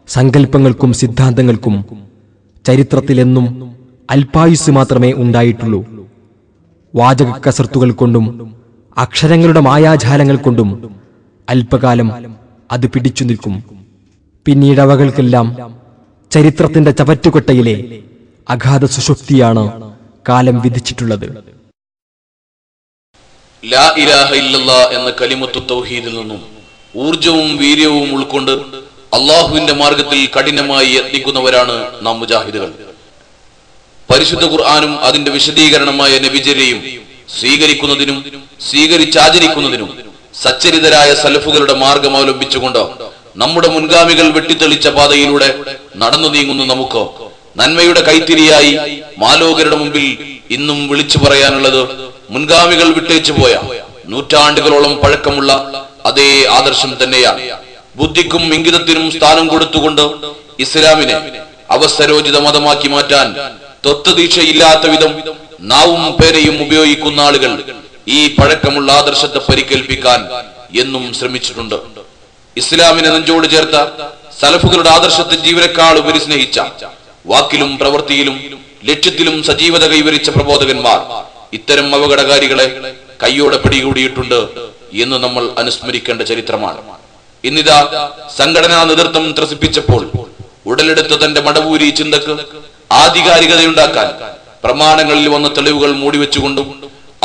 സങ്കല്പങ്ങൾക്കും സിദ്ധാന്തങ്ങൾക്കും ചരിത്രത്തിലെന്നും അല്പായുസ് മാത്രമേ ഉണ്ടായിട്ടുള്ളൂ. വാചക കസർത്തുകൾ കൊണ്ടും അക്ഷരങ്ങളുടെ മായാജാലങ്ങൾ കൊണ്ടും അല്പകാലം അത് പിടിച്ചു നിൽക്കും. പിന്നീട് അവകൾക്കെല്ലാം ചരിത്രത്തിന്റെ ചവറ്റുകൊട്ടയിലെ അഗാധ സുഷുപ്തിയാണ് കാലം വിധിച്ചിട്ടുള്ളത്. ലാ ഇലാഹ ഇല്ലല്ലാഹ് എന്ന കലിമത്തു തൗഹീദിൽ നിന്നും ഊർജവും വീര്യവും ഉൾക്കൊണ്ട് അള്ളാഹുവിന്റെ മാർഗത്തിൽ കഠിനമായി യത്നിക്കുന്നവരാണ് നാം മുജാഹിദുകൾ. പരിശുദ്ധ ഖുർആനും അതിന്റെ വിശദീകരണമായ നബിചര്യയും സ്വീകരിക്കുന്നതിനും സ്വീകരിച്ചാചരിക്കുന്നതിനും സച്ചരിതരായ സലഫുകളുടെ മാർഗം അവലംബിച്ചുകൊണ്ട് നമ്മുടെ മുൻഗാമികൾ വെട്ടിത്തെളിച്ച പാതയിലൂടെ നടന്നു നീങ്ങുന്ന നമുക്ക് നന്മയുടെ കൈത്തിരിയായി മാലോകരുടെ മുമ്പിൽ ഇന്നും വിളിച്ചു പറയാനുള്ളത് മുൻഗാമികൾ വിട്ടേച്ചു പോയ നൂറ്റാണ്ടുകളോളം പഴക്കമുള്ള അതേ ആദർശം തന്നെയാണ്. ബുദ്ധിക്കും ഇംഗിതത്തിനും സ്ഥാനം കൊടുത്തുകൊണ്ട് ഇസ്ലാമിനെ അവസരോചിത മതമാക്കി മാറ്റാൻ തൊത്തുദീക്ഷയില്ലാത്ത വിധം നാവും പേരയും ഉപയോഗിക്കുന്ന ആളുകൾ ഈ പഴക്കമുള്ള ആദർശത്തെ പരിക്കേൽപ്പിക്കാൻ എന്നും ശ്രമിച്ചിട്ടുണ്ട്. ഇസ്ലാമിനെ നെഞ്ചോട് ചേർത്ത സലഫുകളുടെ ആദർശത്തെ ജീവനേക്കാൾ ഉപരി സ്നേഹിച്ച, വാക്കിലും പ്രവൃത്തിയിലും ലക്ഷ്യത്തിലും സജീവത കൈവരിച്ച പ്രബോധകന്മാർ ഇത്തരം അപകടകാരികളെ കയ്യോടെ പിടികൂടിയിട്ടുണ്ട് എന്ന് നമ്മൾ അനുസ്മരിക്കേണ്ട ചരിത്രമാണ്. ഇന്നിതാ സംഘടനാ നേതൃത്വം ത്രസിപ്പിച്ചപ്പോൾ ഉടലെടുത്ത തന്റെ മടവൂരി ചിന്തക്ക് ആധികാരികതയുണ്ടാക്കാൻ പ്രമാണങ്ങളിൽ വന്ന തെളിവുകൾ മൂടിവെച്ചുകൊണ്ടും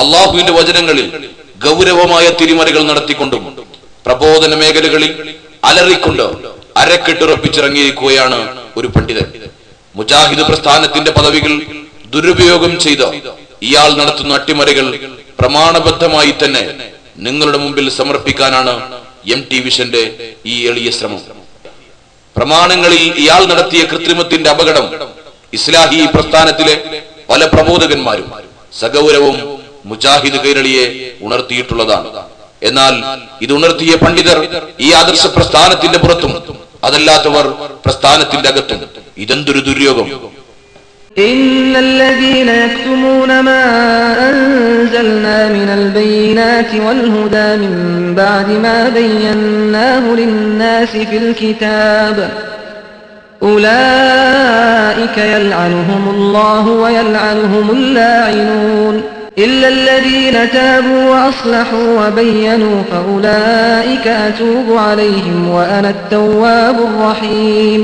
അള്ളാഹുവിന്റെ വചനങ്ങളിൽ ഗൗരവമായ തിരിമറികൾ നടത്തിക്കൊണ്ടും പ്രബോധന മേഖലകളിൽ അലറിക്കൊണ്ട് അരക്കെട്ടുറപ്പിച്ചിറങ്ങിയിരിക്കുകയാണ് ഒരു പണ്ഡിതൻ. മുജാഹിദ് പ്രസ്ഥാനത്തിന്റെ പദവികൾ ദുരുപയോഗം ചെയ്ത് ഇയാൾ നടത്തുന്ന അട്ടിമറികൾ പ്രമാണബദ്ധമായി തന്നെ നിങ്ങളുടെ മുമ്പിൽ സമർപ്പിക്കാനാണ് MT വിഷന്റെ ഈ എളിയ ശ്രമം. പ്രമാണങ്ങളിൽ ഇയാൾ നടത്തിയ കൃത്രിമത്തിന്റെ അപകടം ഇസ്ലാഹി പ്രസ്ഥാനത്തിലെ പല പ്രബോധകന്മാരും സഗൗരവം മുജാഹിദ് കൈരളിയെ ഉണർത്തിയിട്ടുള്ളതാണ്. എന്നാൽ ഇത് ഉണർത്തിയ പണ്ഡിതർ ഈ ആദർശ പ്രസ്ഥാനത്തിന്റെ പുറത്തും അതല്ലാത്തവർ പ്രസ്ഥാനത്തിന്റെ അകത്തും ഇതെന്തൊരു ദുര്യോഗം. إن الذين يكتمون ما أنزلنا من البينات والهدى من بعد ما بيناه للناس في الكتاب أولئك يلعنهم الله ويلعنهم اللاعنون. إلا الذين تابوا وأصلحوا وبينوا فأولئك أتوب عليهم وأنا التواب الرحيم.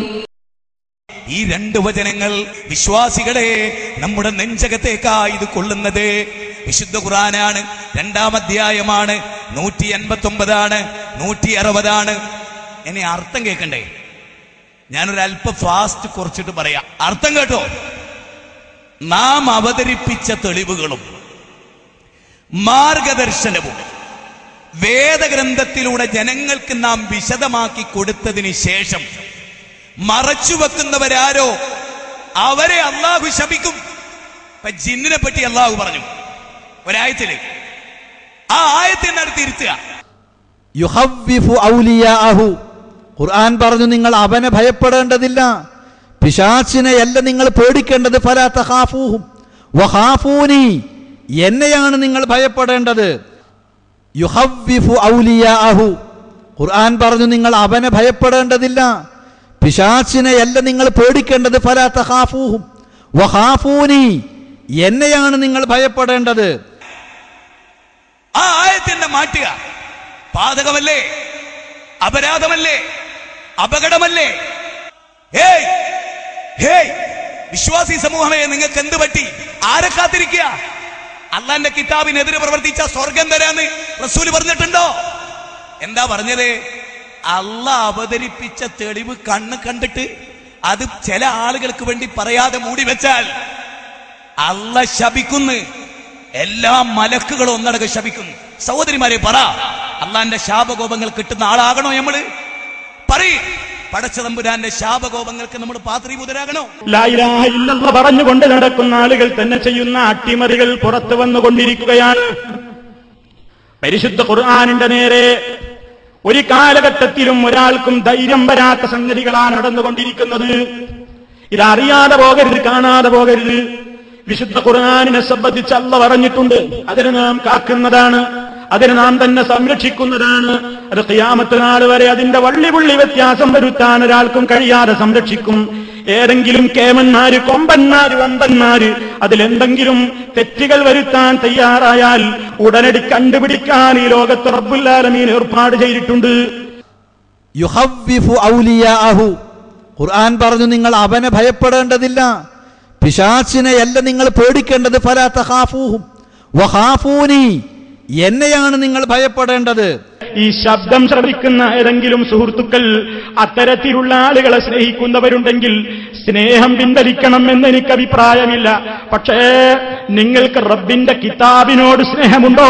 ഈ രണ്ട് വചനങ്ങൾ വിശ്വാസികളെ നമ്മുടെ നെഞ്ചകത്തേക്കായി ഇത് കൊള്ളുന്നത് വിശുദ്ധ ഖുർആനാണ്. 2-ാം അധ്യായമാണ്, 189 160. ഇനി അർത്ഥം കേൾക്കണ്ടേ? ഞാനൊരല്പ ഫാസ്റ്റ് കുറച്ചിട്ട് പറയാം. അർത്ഥം കേട്ടോ. നാം അവതരിപ്പിച്ച തെളിവുകളും മാർഗദർശനവും വേദഗ്രന്ഥത്തിലൂടെ ജനങ്ങൾക്ക് നാം വിശദമാക്കി കൊടുത്തതിന് ശേഷം മറച്ചുവെക്കുന്നവരാരോ അവരെ അള്ളാഹു ശപിക്കും. ജിന്നിനെ പറ്റി അള്ളാഹു പറഞ്ഞു ഒരായത്തില്. ആ ആയത്തിനെ തിരുത്തുക. യുഹവ്വിഫു ഔലിയാഅഹു, ഖുർആൻ പറഞ്ഞു നിങ്ങൾ അവനെ ഭയപ്പെടേണ്ടതില്ല, പിശാചിനെയല്ല നിങ്ങൾ പേടിക്കേണ്ടത്. ഫലാ തഖാഫൂഹും വഖാഫൂനി, എന്നെയാണ് നിങ്ങൾ ഭയപ്പെടേണ്ടത്. യുഹവ്വിഫു ഔലിയാഅഹു, ഖുർആൻ പറഞ്ഞു നിങ്ങൾ അവനെ ഭയപ്പെടേണ്ടതില്ല, പിശാചിനെയല്ല നിങ്ങൾ പേടിക്കേണ്ടത്. ഫലാ തഖാഫൂഹും വഖാഫൂനി, എന്നെയാണ് നിങ്ങൾ ഭയപ്പെടേണ്ടത്. ആ ആയത്തിന്റെ മാറ്റുക. പാതകമല്ലേ? അപരാധമല്ലേ? അപകടമല്ലേ? ഹേയ് ഹേയ് വിശ്വാസി സമൂഹമേ, നിങ്ങൾക്ക് എന്ത് പറ്റി? ആരെ കാത്തിരിക്കുക? അള്ളാന്റെ കിതാബിനെതിരെ പ്രവർത്തിച്ച സ്വർഗം തരാന്ന് റസൂല് പറഞ്ഞിട്ടുണ്ടോ? എന്താ പറഞ്ഞത്? അള്ളാഹ് അവതരിപ്പിച്ച തെളിവ് കണ്ണ് കണ്ടിട്ട് അത് ചില ആളുകൾക്ക് വേണ്ടി പറയാതെ മൂടി വെച്ചാൽ അള്ളാഹ് ശപിക്കുന്നു. എല്ലാ മലക്കുകളും ഒന്നടങ്കം ശപിക്കുന്നു. സഹോദരിമാരെ, പറ, അള്ളാന്റെ ശാപകോപങ്ങൾ കിട്ടുന്ന ആളാകണോ നമ്മള്? പറയും. പടച്ചതമ്പുരാന്റെ ശാപകോപങ്ങൾക്ക് നമ്മൾ പാത്രീഭൂതരാകണോ? ലാ ഇലാഹ ഇല്ലല്ലാഹ് പറഞ്ഞുകൊണ്ട് നടക്കുന്ന ആളുകൾ തന്നെ ചെയ്യുന്ന അട്ടിമറികൾ പുറത്തു വന്നുകൊണ്ടിരിക്കുകയാണ്. പരിശുദ്ധ ഖുർആനിന്റെ നേരെ ഒരു കാലഘട്ടത്തിലും ഒരാൾക്കും ധൈര്യം വരാത്ത സംഗതികളാണ് നടന്നുകൊണ്ടിരിക്കുന്നത്. ഇതറിയാതെ പോകരുത്, കാണാതെ പോകരുത്. വിശുദ്ധ ഖുർആനിനെ സംബന്ധിച്ച് അല്ലാഹ് പറഞ്ഞിട്ടുണ്ട്, അതിനെ നാം കാക്കുന്നതാണ്, അതിനെ നാം തന്നെ സംരക്ഷിക്കുന്നതാണ്. അത് ഖിയാമത്ത് നാൾ വരെ അതിന്റെ വള്ളിപുള്ളി വ്യത്യാസം വരുത്താൻ ഒരാൾക്കും കഴിയാതെ സംരക്ഷിക്കും. ഏതെങ്കിലും കേമന്മാര്, കൊമ്പന്മാര്, വമ്പന്മാര് അതിലെന്തെങ്കിലും തെറ്റുകൾ വരുത്താൻ തയ്യാറായാൽ ഉടനടി കണ്ടുപിടിക്കാൻ ഈ ലോകത്ത് റബ്ബുൽ ആലമീൻ ഏർപ്പാട് ചെയ്തിട്ടുണ്ട്. യുഹവ്വിഫു ഔലിയാഅഹു, ഖുർആൻ പറഞ്ഞു നിങ്ങൾ അവനെ ഭയപ്പെടേണ്ടതില്ല, പിശാചിനെയല്ല നിങ്ങൾ പേടിക്കേണ്ടത്. ഫലാ തഖാഫൂഹും വഖാഫൂനി, എന്നെയാണ് നിങ്ങൾ ഭയപ്പെടേണ്ടത്. ഈ ശബ്ദം ശ്രവിക്കുന്ന ഏതെങ്കിലും സുഹൃത്തുക്കൾ അത്തരത്തിലുള്ള ആളുകളെ സ്നേഹിക്കുന്നവരുണ്ടെങ്കിൽ സ്നേഹം പിൻവലിക്കണം എന്ന് എനിക്ക് അഭിപ്രായമില്ല. പക്ഷേ നിങ്ങൾക്ക് റബ്ബിന്റെ കിതാബിനോട് സ്നേഹമുണ്ടോ?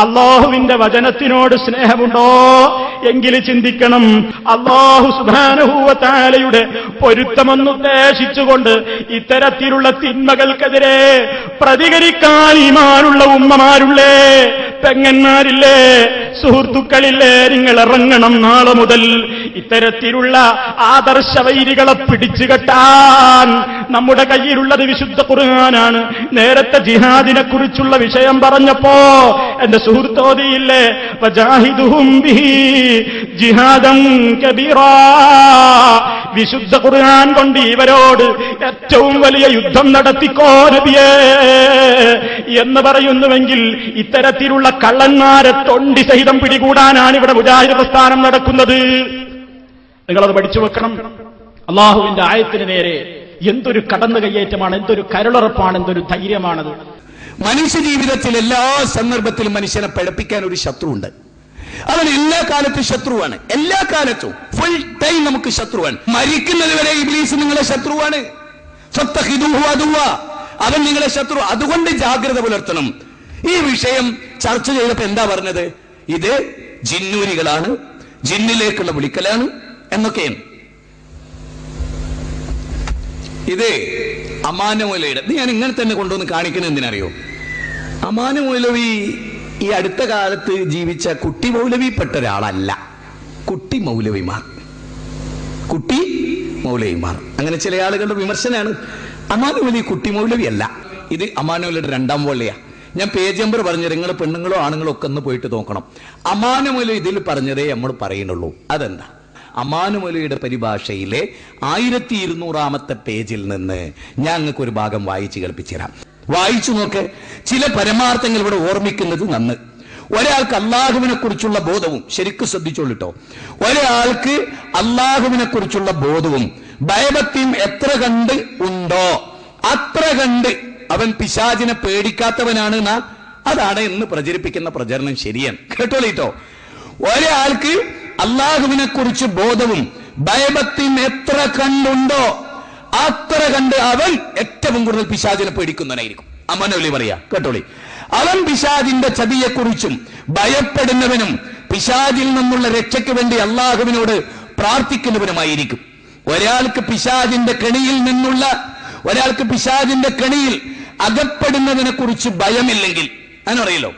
അല്ലാഹുവിന്റെ വചനത്തിനോട് സ്നേഹമുണ്ടോ? എങ്കിൽ ചിന്തിക്കണം. അല്ലാഹു സുബ്ഹാനഹു വ തആലയുടെ പൊരുത്തമെന്നുദ്ദേശിച്ചുകൊണ്ട് ഇത്തരത്തിലുള്ള തിന്മകൾക്കെതിരെ പ്രതികരിക്കാൻ ഈമാനുള്ള ഉമ്മമാരുള്ളേ, പെങ്ങന്മാരില്ലേ, സുഹൃത്തുക്കളില്ലേ? നിങ്ങൾ ഇറങ്ങണം. നാളെ മുതൽ ഇത്തരത്തിലുള്ള ആദർശവൈരികളെ പിടിച്ചു കെട്ടാൻ നമ്മുടെ കയ്യിലുള്ളത് വിശുദ്ധ ഖുർആനാണ്. നേരത്തെ ജിഹാദിനെ കുറിച്ചുള്ള വിഷയം പറഞ്ഞപ്പോ എന്റെ സുഹൃത്തോദിയില്ലേ, വജാഹിദുഹും ബിഹി ജിഹാദൻ കബീറാ, വിശുദ്ധ ഖുർആൻ കൊണ്ട് ഇവരോട് ഏറ്റവും വലിയ യുദ്ധം നടത്തിക്കോ നബിയേ എന്ന് പറയുന്നുവെങ്കിൽ ഇത്തരത്തിലുള്ള കള്ളന്മാരെ തൊണ്ടി സഹിതം പിടികൂടാനാണ് ഇവിടെ മുജാഹിദ് പ്രസ്ഥാനം നടക്കുന്നത്. നിങ്ങളത് പഠിച്ചു വെക്കണം. അള്ളാഹുവിന്റെ ആയത്തിന് നേരെ എന്തൊരു കടന്നു കയ്യേറ്റമാണ്, എന്തൊരു കരുളുറപ്പാണ്, എന്തൊരു ധൈര്യമാണത്. മനുഷ്യ ജീവിതത്തിൽ എല്ലാ സന്ദർഭത്തിലും മനുഷ്യനെ പഴപ്പിക്കാൻ ഒരു ശത്രുവുണ്ട്. അവൻ എല്ലാ കാലത്തും ശത്രുവാണ്. എല്ലാ കാലത്തും ഫുൾ ടൈം നമുക്ക് ശത്രുവാണ്. മരിക്കുന്നത് വരെ ഇബ്ലീസ് നിങ്ങളെ ശത്രുവാണ്. ഫത്തഖിദൂഹു അദുവ്വ, അവൻ നിങ്ങളെ ശത്രു. അതുകൊണ്ട് ജാഗ്രത പുലർത്തണം. ഈ വിഷയം ചർച്ച ചെയ്തപ്പോ എന്താ പറഞ്ഞത്? ഇത് ജിന്നൂരികളാണ്, ജിന്നിലേക്കുള്ള വിളിക്കലാണ് എന്നൊക്കെയാണ്. ഇത് അമാനമൗലയുടെ ഞാൻ ഇങ്ങനെ തന്നെ കൊണ്ടുവന്ന് കാണിക്കുന്നത് എന്തിനറിയോ? അമാനമൗലവി ഈ അടുത്ത കാലത്ത് ജീവിച്ച കുട്ടി മൗലവിപ്പെട്ട ഒരാളല്ല. കുട്ടി മൗലവിമാർ അങ്ങനെ ചില ആളുകളുടെ വിമർശനമാണ്. അമാനമൗലവി കുട്ടി മൗലവി അല്ല. ഇത് അമാനമൗലയുടെ 2ാം വള്ളിയാ. ഞാൻ പേജ് നമ്പർ പറഞ്ഞത് നിങ്ങൾ പെണ്ണുങ്ങളോ ആണുങ്ങളോ ഒക്കെ ഒന്ന് പോയിട്ട് നോക്കണം. അമാനമൗലവി ഇതിൽ പറഞ്ഞതേ നമ്മൾ പറയുന്നുള്ളൂ. അതെന്താ? അമാനമൗലവിയുടെ പരിഭാഷയിലെ 1200-ാമത്തെ പേജിൽ നിന്ന് ഞാൻ നിങ്ങൾക്ക് ഒരു ഭാഗം വായിച്ച് കേൾപ്പിച്ചു തരാം. വായിച്ചു നോക്ക്. ചില പരമാർത്ഥങ്ങൾ ഇവിടെ ഓർമ്മിക്കുന്നത് നന്ന്. ഒരാൾക്ക് അള്ളാഹുവിനെ കുറിച്ചുള്ള ബോധവും, ശരിക്കും ശ്രദ്ധിച്ചോളിട്ടോ, ഒരാൾക്ക് അള്ളാഹുവിനെ കുറിച്ചുള്ള ബോധവും ഭയഭക്തിയും എത്ര കണ്ട് ഉണ്ടോ അത്ര കണ്ട് അവൻ പിശാചിനെ പേടിക്കാത്തവനാണ് അതാണ് എന്ന് പ്രചരിപ്പിക്കുന്ന പ്രചരണം ശരിയാണ്. കേട്ടോളിട്ടോ, ഒരാൾക്ക് അള്ളാഹുവിനെ കുറിച്ച് ബോധവും ഭയഭക്തിയും എത്ര കണ്ടുണ്ടോ അത്ര കണ്ട് അവൻ ഏറ്റവും കൂടുതൽ പിശാചിനെ പേടിക്കുന്നവനായിരിക്കും. അമ്മനൊലി പറയാ, കേട്ടോളി. അവൻ പിശാചിന്റെ ചതിയെക്കുറിച്ചും ഭയപ്പെടുന്നവനും പിശാചിൽ നിന്നുള്ള രക്ഷയ്ക്ക് വേണ്ടി അള്ളാഹുവിനോട് പ്രാർത്ഥിക്കുന്നവനുമായിരിക്കും. ഒരാൾക്ക് പിശാചിന്റെ കെണിയിൽ അകപ്പെടുന്നതിനെ കുറിച്ച് ഭയമില്ലെങ്കിൽ, അതിനറിയല്ലോ,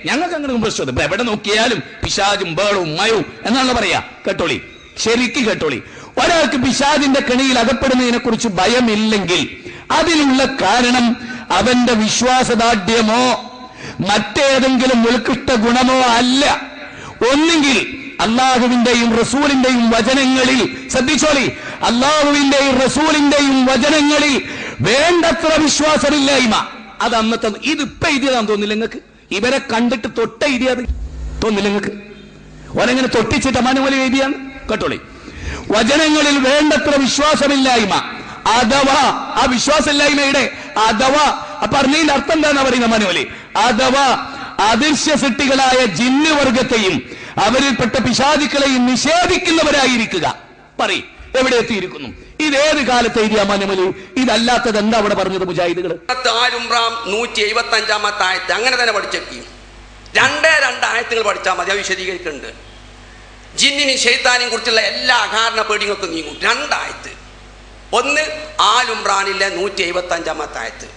ഞങ്ങൾക്ക് അങ്ങനെ പ്രശ്നം, എവിടെ നോക്കിയാലും പിശാചും ബേളും മയവും എന്നാണ് പറയാ. കേട്ടോളി, ശരിക്ക് കേട്ടോളി. ഒരാൾക്ക് പിശാചിന്റെ കെണിയിൽ അകപ്പെടുന്നതിനെ കുറിച്ച് ഭയമില്ലെങ്കിൽ അതിനുള്ള കാരണം അവന്റെ വിശ്വാസദാർഢ്യമോ മറ്റേതെങ്കിലും ഉത്കൃഷ്ട ഗുണമോ അല്ല. ഒന്നുകിൽ അള്ളാഹുവിന്റെയും റസൂലിന്റെയും വചനങ്ങളിൽ, ശ്രദ്ധിച്ചോളി, അള്ളാഹുവിന്റെയും റസൂലിന്റെയും വചനങ്ങളിൽ വേണ്ടത്ര വിശ്വാസമില്ലായ്മ. അത് അന്നത്തെ ഇതിപ്പോ എഴുതിയതാന്ന് തോന്നില്ല നിങ്ങൾക്ക്? ഇവരെ കണ്ടിട്ട് തൊട്ട എഴുതിയത് തോന്നില്ല നിങ്ങൾക്ക്? ഓരെങ്ങനെ തൊട്ടിച്ചിട്ട് അമാനുപോലെ എഴുതിയാണ്. കേട്ടോളി, വചനങ്ങളിൽ വേണ്ടത്ര വിശ്വാസമില്ലായ്മ അഥവാ ആ വിശ്വാസമില്ലായ്മയുടെ അഥവാ പറഞ്ഞതിന്റെ അർത്ഥം എന്താണെന്ന് പറയുന്ന അമാനുവലി, അഥവാ അദൃശ്യ സൃഷ്ടികളായ ജിന്ന് വർഗത്തെയും അവരിൽപ്പെട്ട പിശാചുക്കളെയും നിഷേധിക്കുന്നവരായിരിക്കുക. പറയും എവിടെ എത്തിയിരിക്കുന്നു? ഇതേത് കാലത്ത് എഴുതിയ അമാനുവലി? ഇതല്ലാത്തത് എന്താ അവിടെ പറഞ്ഞത് മുജാഹിദുകൾ? 175 ആയത്ത് അങ്ങനെ തന്നെ പഠിച്ചേക്കും. 2 ആയത്തുകൾ പഠിച്ചാൽ മതി, അത് വിശദീകരിക്കുന്നുണ്ട്. ജിന്നിനും ശൈത്താനെയും കുറിച്ചുള്ള എല്ലാ അകാരണ പേടികൾക്കും നീങ്ങും. 2 ആയത്ത്. ഒന്ന് ആൽ-ഇംറാനിലെ 175 ആയത്ത്.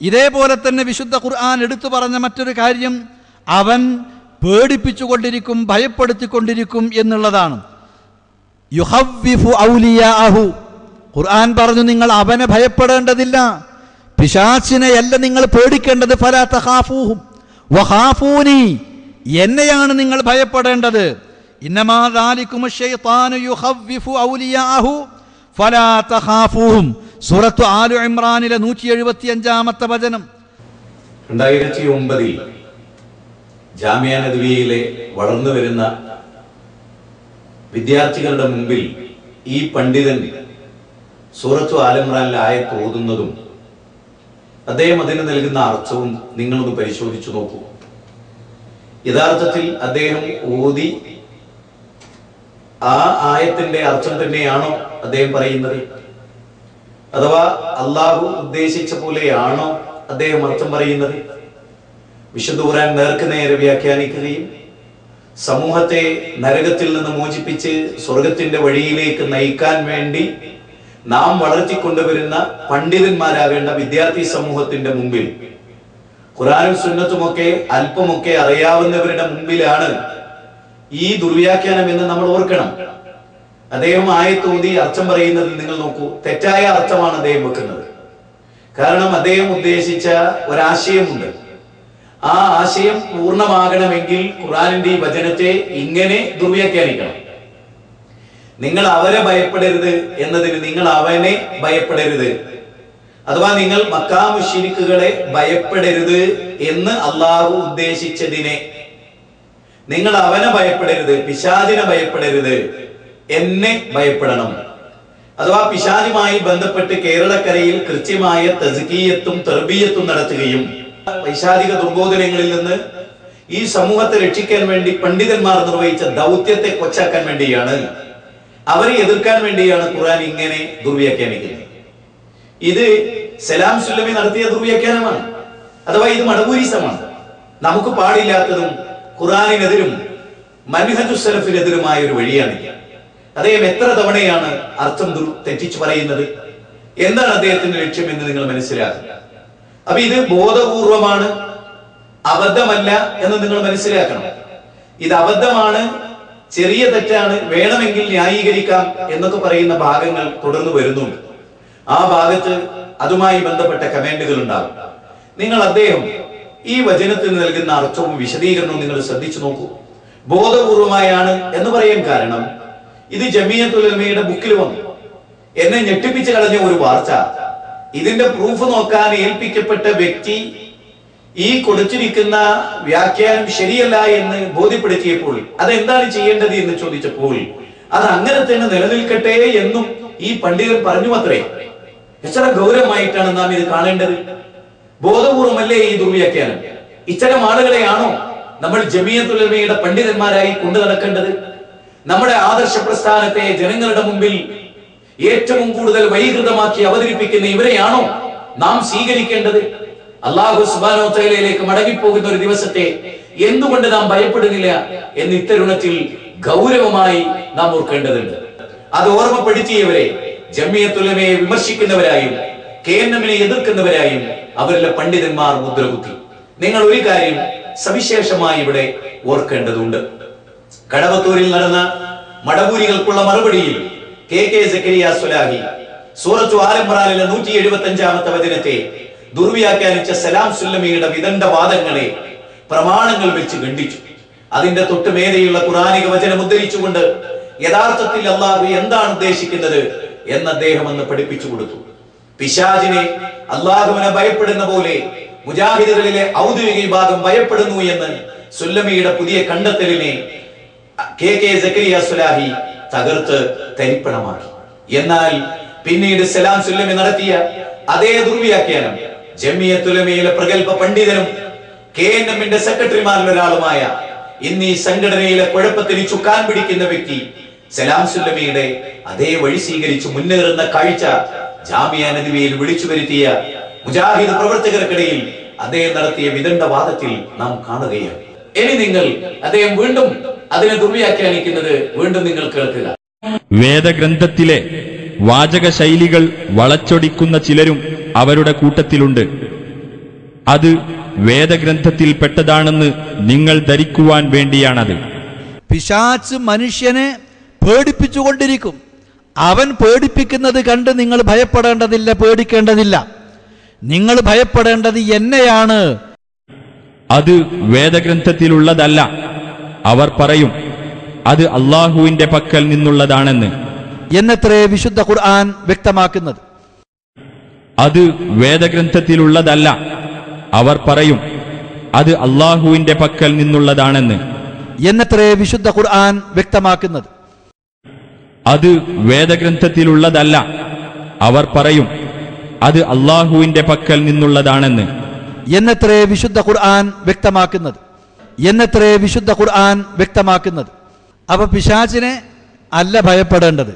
ഇതേപോലെ തന്നെ വിശുദ്ധ ഖുർആൻ എടുത്തു പറഞ്ഞ മറ്റൊരു കാര്യം അവൻ പേടിപ്പിച്ചുകൊണ്ടിരിക്കും, ഭയപ്പെടുത്തിക്കൊണ്ടിരിക്കും എന്നുള്ളതാണ്. യുഹവ്വിഫു ഔലിയാഅഹു, ഖുർആൻ പറഞ്ഞു നിങ്ങൾ അവനെ ഭയപ്പെടേണ്ടതില്ല, പിശാചിനെയല്ല നിങ്ങൾ പേടിക്കേണ്ടത്. ഫലാ തഖാഫൂഹും വഖാഫൂനി, എന്നെയാണ് നിങ്ങൾ ഭയപ്പെടേണ്ടത്. ഇന്നമാ ദാലികുമുശ് ശൈത്താനു യുഖവ്വിഫു ഔലിയാഅഹു ഫലാ തഖാഫൂഹും. സൂറത്തു ആലു ഇംറാനിലെ 175 വചനം. 2009 ജാമിയ നദ്വിയയിലെ വളർന്നു വരുന്ന വിദ്യാർത്ഥികളുടെ മുമ്പിൽ ഈ പണ്ഡിതൻ സൂറത്തു ആൽ ഇംറാനിലെ ആയത്ത് ഓതുന്നതും അദ്ദേഹം അതിന് നൽകുന്ന അർത്ഥവും നിങ്ങളൊന്ന് പരിശോധിച്ചു നോക്കൂ. യഥാർത്ഥത്തിൽ അദ്ദേഹം ഓതി ആ ആയത്തിന്റെ അർത്ഥം തന്നെയാണോ അദ്ദേഹം പറയുന്നത്? അഥവാ അള്ളാഹു ഉദ്ദേശിച്ച പോലെയാണോ അദ്ദേഹം അർത്ഥം പറയുന്നത്? വിശുദ്ധ ഖുർആൻ നേർക്ക് നേരെ വ്യാഖ്യാനിക്കുകയും സമൂഹത്തെ നരകത്തിൽ നിന്ന് മോചിപ്പിച്ച് സ്വർഗത്തിന്റെ വഴിയിലേക്ക് നയിക്കാൻ വേണ്ടി നാം വളർത്തിക്കൊണ്ടുവരുന്ന പണ്ഡിതന്മാരാകേണ്ട വിദ്യാർത്ഥി സമൂഹത്തിന്റെ മുമ്പിൽ ഖുർആനും സുന്നത്തുമൊക്കെ അല്പമൊക്കെ അറിയാവുന്നവരുടെ മുമ്പിലാണ് ഈ ദുർവ്യാഖ്യാനം എന്ന് നമ്മൾ ഓർക്കണം. അദ്ദേഹം ആയത്തോതി അർത്ഥം പറയുന്നത് നിങ്ങൾ നോക്കൂ, തെറ്റായ അർത്ഥമാണ് അദ്ദേഹം വെക്കുന്നത്. കാരണം അദ്ദേഹം ഉദ്ദേശിച്ച ഒരാശയമുണ്ട്. ആ ആശയം പൂർണ്ണമാകണമെങ്കിൽ ഖുർആനിന്റെ ഈ വചനത്തെ ഇങ്ങനെ ദുർവ്യാഖ്യാനിക്കണം. നിങ്ങൾ അവരെ ഭയപ്പെടരുത് എന്നതിന് നിങ്ങൾ അവനെ ഭയപ്പെടരുത്, അഥവാ നിങ്ങൾ മക്കാ മുശ്രിക്കുകളെ ഭയപ്പെടരുത് എന്ന് അള്ളാഹു ഉദ്ദേശിച്ചതിനെ നിങ്ങൾ അവനെ ഭയപ്പെടരുത്, പിശാചിനെ ഭയപ്പെടരുത്, എന്നെ ഭയപ്പെടണം. അഥവാ പിശാചുമായി ബന്ധപ്പെട്ട് കേരളക്കരയിൽ കൃത്യമായ തസ്കിയത്തും തർബിയത്തും നടത്തുകയും വൈശാരിക ദുർബോധനങ്ങളിൽ നിന്ന് ഈ സമൂഹത്തെ രക്ഷിക്കാൻ വേണ്ടി പണ്ഡിതന്മാർ നിർവഹിച്ച ദൗത്യത്തെ കൊച്ചാക്കാൻ വേണ്ടിയാണ്, അവരെ എതിർക്കാൻ വേണ്ടിയാണ് ഖുർആൻ ഇങ്ങനെ ദുർവ്യാഖ്യാനിക്കുന്നത്. ഇത് സലാം സുല്ലമി നടത്തിയ ദുർവ്യാഖ്യാനമാണ്. അഥവാ ഇത് മടബൂരിസമാണ്. നമുക്ക് പാടില്ലാത്തതും ഖുർആനിനെതിരും മൻഹജു സലഫിനെതിരുമായ ഒരു വഴിയാണ്. അദ്ദേഹം എത്ര തവണയാണ് അർത്ഥം തെറ്റിച്ചു പറയുന്നത്? എന്താണ് അദ്ദേഹത്തിന്റെ ലക്ഷ്യം എന്ന് നിങ്ങൾ മനസ്സിലാക്കുക. അപ്പൊ ഇത് ബോധപൂർവമാണ്, അബദ്ധമല്ല എന്ന് നിങ്ങൾ മനസ്സിലാക്കണം. ഇത് അബദ്ധമാണ്, ചെറിയ തെറ്റാണ്, വേണമെങ്കിൽ ന്യായീകരിക്കാം എന്നൊക്കെ പറയുന്ന ഭാഗങ്ങൾ തുടർന്ന് വരുന്നുണ്ട്. ആ ഭാഗത്ത് അതുമായി ബന്ധപ്പെട്ട കമന്റുകൾ ഉണ്ടാകും. നിങ്ങൾ അദ്ദേഹം ഈ വചനത്തിന് നൽകുന്ന അർത്ഥവും വിശദീകരണവും നിങ്ങൾ ശ്രദ്ധിച്ചു നോക്കൂ. ബോധപൂർവമായാണ് എന്ന് പറയാൻ കാരണം ഇത് ജമിയത്തുൽ ഉലമയുടെ ബുക്കിൽ വന്നു. എന്നെ ഞെട്ടിപ്പിച്ച് കളഞ്ഞ ഒരു വാർത്ത ഇതിന്റെ പ്രൂഫ് നോക്കാൻ ഏൽപ്പിക്കപ്പെട്ട വ്യക്തി ഈ കൊടുത്തിരിക്കുന്ന വ്യാഖ്യാനം ശരിയല്ല എന്ന് ബോധ്യപ്പെടുത്തിയപ്പോൾ അതെന്താണ് ചെയ്യേണ്ടത് എന്ന് ചോദിച്ചപ്പോൾ അത് അങ്ങനെ തന്നെ നിലനിൽക്കട്ടെ എന്നും ഈ പണ്ഡിതൻ പറഞ്ഞു അത്രേ. എത്ര ഗൗരവമായിട്ടാണ് നാം ഇത് കാണേണ്ടത്? ബോധപൂർവമല്ലേ ഈ ദുർവ്യാഖ്യാനം? ഇത്തരം ആളുകളെയാണോ നമ്മൾ ജമിയത്തുൽ ഉലമയുടെ പണ്ഡിതന്മാരായി കൊണ്ടു നടക്കേണ്ടത്? നമ്മുടെ ആദർശ പ്രസ്ഥാനത്തെ ജനങ്ങളുടെ മുമ്പിൽ ഏറ്റവും കൂടുതൽ വൈകൃതമാക്കി അവതരിപ്പിക്കുന്ന ഇവരെയാണോ നാം സ്വീകരിക്കേണ്ടത്? അല്ലാഹു സുബ്ഹാനഹു വ തആലയിലേക്ക് മടങ്ങിപ്പോകുന്ന ഒരു ദിവസത്തെ എന്തുകൊണ്ട് നാം ഭയപ്പെടുന്നില്ല എന്ന് ഇത്തരുണത്തിൽ ഗൗരവമായി നാം ഓർക്കേണ്ടതുണ്ട്. അത് ഓർമ്മപ്പെടുത്തിയവരെ ജമിയത്തുൽ ഉലമയെ വിമർശിക്കുന്നവരായും KNM-നെ എതിർക്കുന്നവരായും അവരിലെ പണ്ഡിതന്മാർ മുദ്രകുത്തി. നിങ്ങൾ ഒരു കാര്യം സവിശേഷമായി ഇവിടെ ഓർക്കേണ്ടതുണ്ട്. കടവത്തൂരിൽ നടന്ന മടവൂരികൾക്കുള്ള മറുപടിയിൽ KK സക്കരിയ സ്വലാഹി സൂറത്തു ആൽ ഇംറാനിലെ 175-ാമത്തെ വചനത്തെ ദുർവ്യാഖ്യാനിച്ച സലാം സുല്ലമിയുടെ വിദണ്ഡവാദങ്ങളെ പ്രമാണങ്ങൾ വെച്ച് ഖണ്ഡിച്ചു. അതിന്റെ തൊട്ടുമേലെയുള്ള ഖുർആനിക വചനം ഉദ്ധരിച്ചുകൊണ്ട് യഥാർത്ഥത്തിൽ അല്ലാഹു എന്താണ് ഉദ്ദേശിക്കുന്നത് എന്ന് അദ്ദേഹം അന്ന് പഠിപ്പിച്ചു കൊടുത്തു. പിശാചിനെ അല്ലാഹുവിനെ ഭയപ്പെടുന്ന പോലെ മുജാഹിദുകളിലെ ഔദ്യോഗിക വിഭാഗം ഭയപ്പെടുന്നു എന്ന് സുല്ലമിയുടെ പുതിയ കണ്ടെത്തലിനെ KK സക്കരിയ സ്വലാഹി തകർത്ത് തരിപ്പണമാക്കി. എന്നാൽ പിന്നീട് സലാം സുല്ലമി നടത്തിയ അതേ ദുർവ്യാഖ്യാനം ജമിയത്തുൽ ഉലമയിലെ പ്രഗൽഭ പണ്ഡിതനും KNM-ന്റെ സെക്രട്ടറിമാരിൽ ഒരാളുമായ ഇന്ന് ഈ സംഘടനയിലെ കുഴപ്പത്തിന് ചുക്കാൻ പിടിക്കുന്ന വ്യക്തി സലാം സുല്ലമിയുടെ അതേ വഴി സ്വീകരിച്ച് മുന്നേറുന്ന കാഴ്ച ജാമിയ നദിവയിൽ വിളിച്ചു വരുത്തിയ മുജാഹിദ് പ്രവർത്തകർക്കിടയിൽ അദ്ദേഹം നടത്തിയ വിദണ്ഡവാദത്തിൽ നാം കാണുകയാണ്. ഇനി നിങ്ങൾ അദ്ദേഹം വീണ്ടും അതിനെ ദുർവ്യാഖ്യാനിക്കുന്നത് വീണ്ടും നിങ്ങൾ കേൾക്കുക. വേദഗ്രന്ഥത്തിലെ വാചക ശൈലികൾ വളച്ചൊടിക്കുന്ന ചിലരും അവരുടെ കൂട്ടത്തിലുണ്ട്. അത് വേദഗ്രന്ഥത്തിൽ പെട്ടതാണെന്ന് നിങ്ങൾ ധരിക്കുവാൻ വേണ്ടിയാണത്. പിശാച് മനുഷ്യനെ പേടിപ്പിച്ചുകൊണ്ടിരിക്കും. അവൻ പേടിപ്പിക്കുന്നത് കണ്ട് നിങ്ങൾ ഭയപ്പെടേണ്ടതില്ല, പേടിക്കേണ്ടതില്ല. നിങ്ങൾ ഭയപ്പെടേണ്ടത് എന്നെയാണ്. അത് വേദഗ്രന്ഥത്തിലുള്ളതല്ല. അവർ പറയും അത് അല്ലാഹുവിന്റെ പക്കൽ നിന്നുള്ളതാണെന്ന്. എന്നത്രേ വിശുദ്ധ ഖുർആൻ വ്യക്തമാക്കുന്നത്. അത് വേദഗ്രന്ഥത്തിലുള്ളതല്ല. അവർ പറയും അത് അല്ലാഹുവിന്റെ പക്കൽ നിന്നുള്ളതാണെന്ന്. എന്നത്രേ വിശുദ്ധ ഖുർആൻ വ്യക്തമാക്കുന്നത്. അത് വേദഗ്രന്ഥത്തിലുള്ളതല്ല. അവർ പറയും അത് അല്ലാഹുവിന്റെ പക്കൽ നിന്നുള്ളതാണെന്ന്. എന്നത്രേ വിശുദ്ധ ഖുർആൻ വ്യക്തമാക്കുന്നത്. എന്നത്രേ വിശുദ്ധ ഖുർആൻ വ്യക്തമാക്കുന്നത്. അപ്പൊ പിശാചിനെ അല്ല ഭയപ്പെടേണ്ടത്,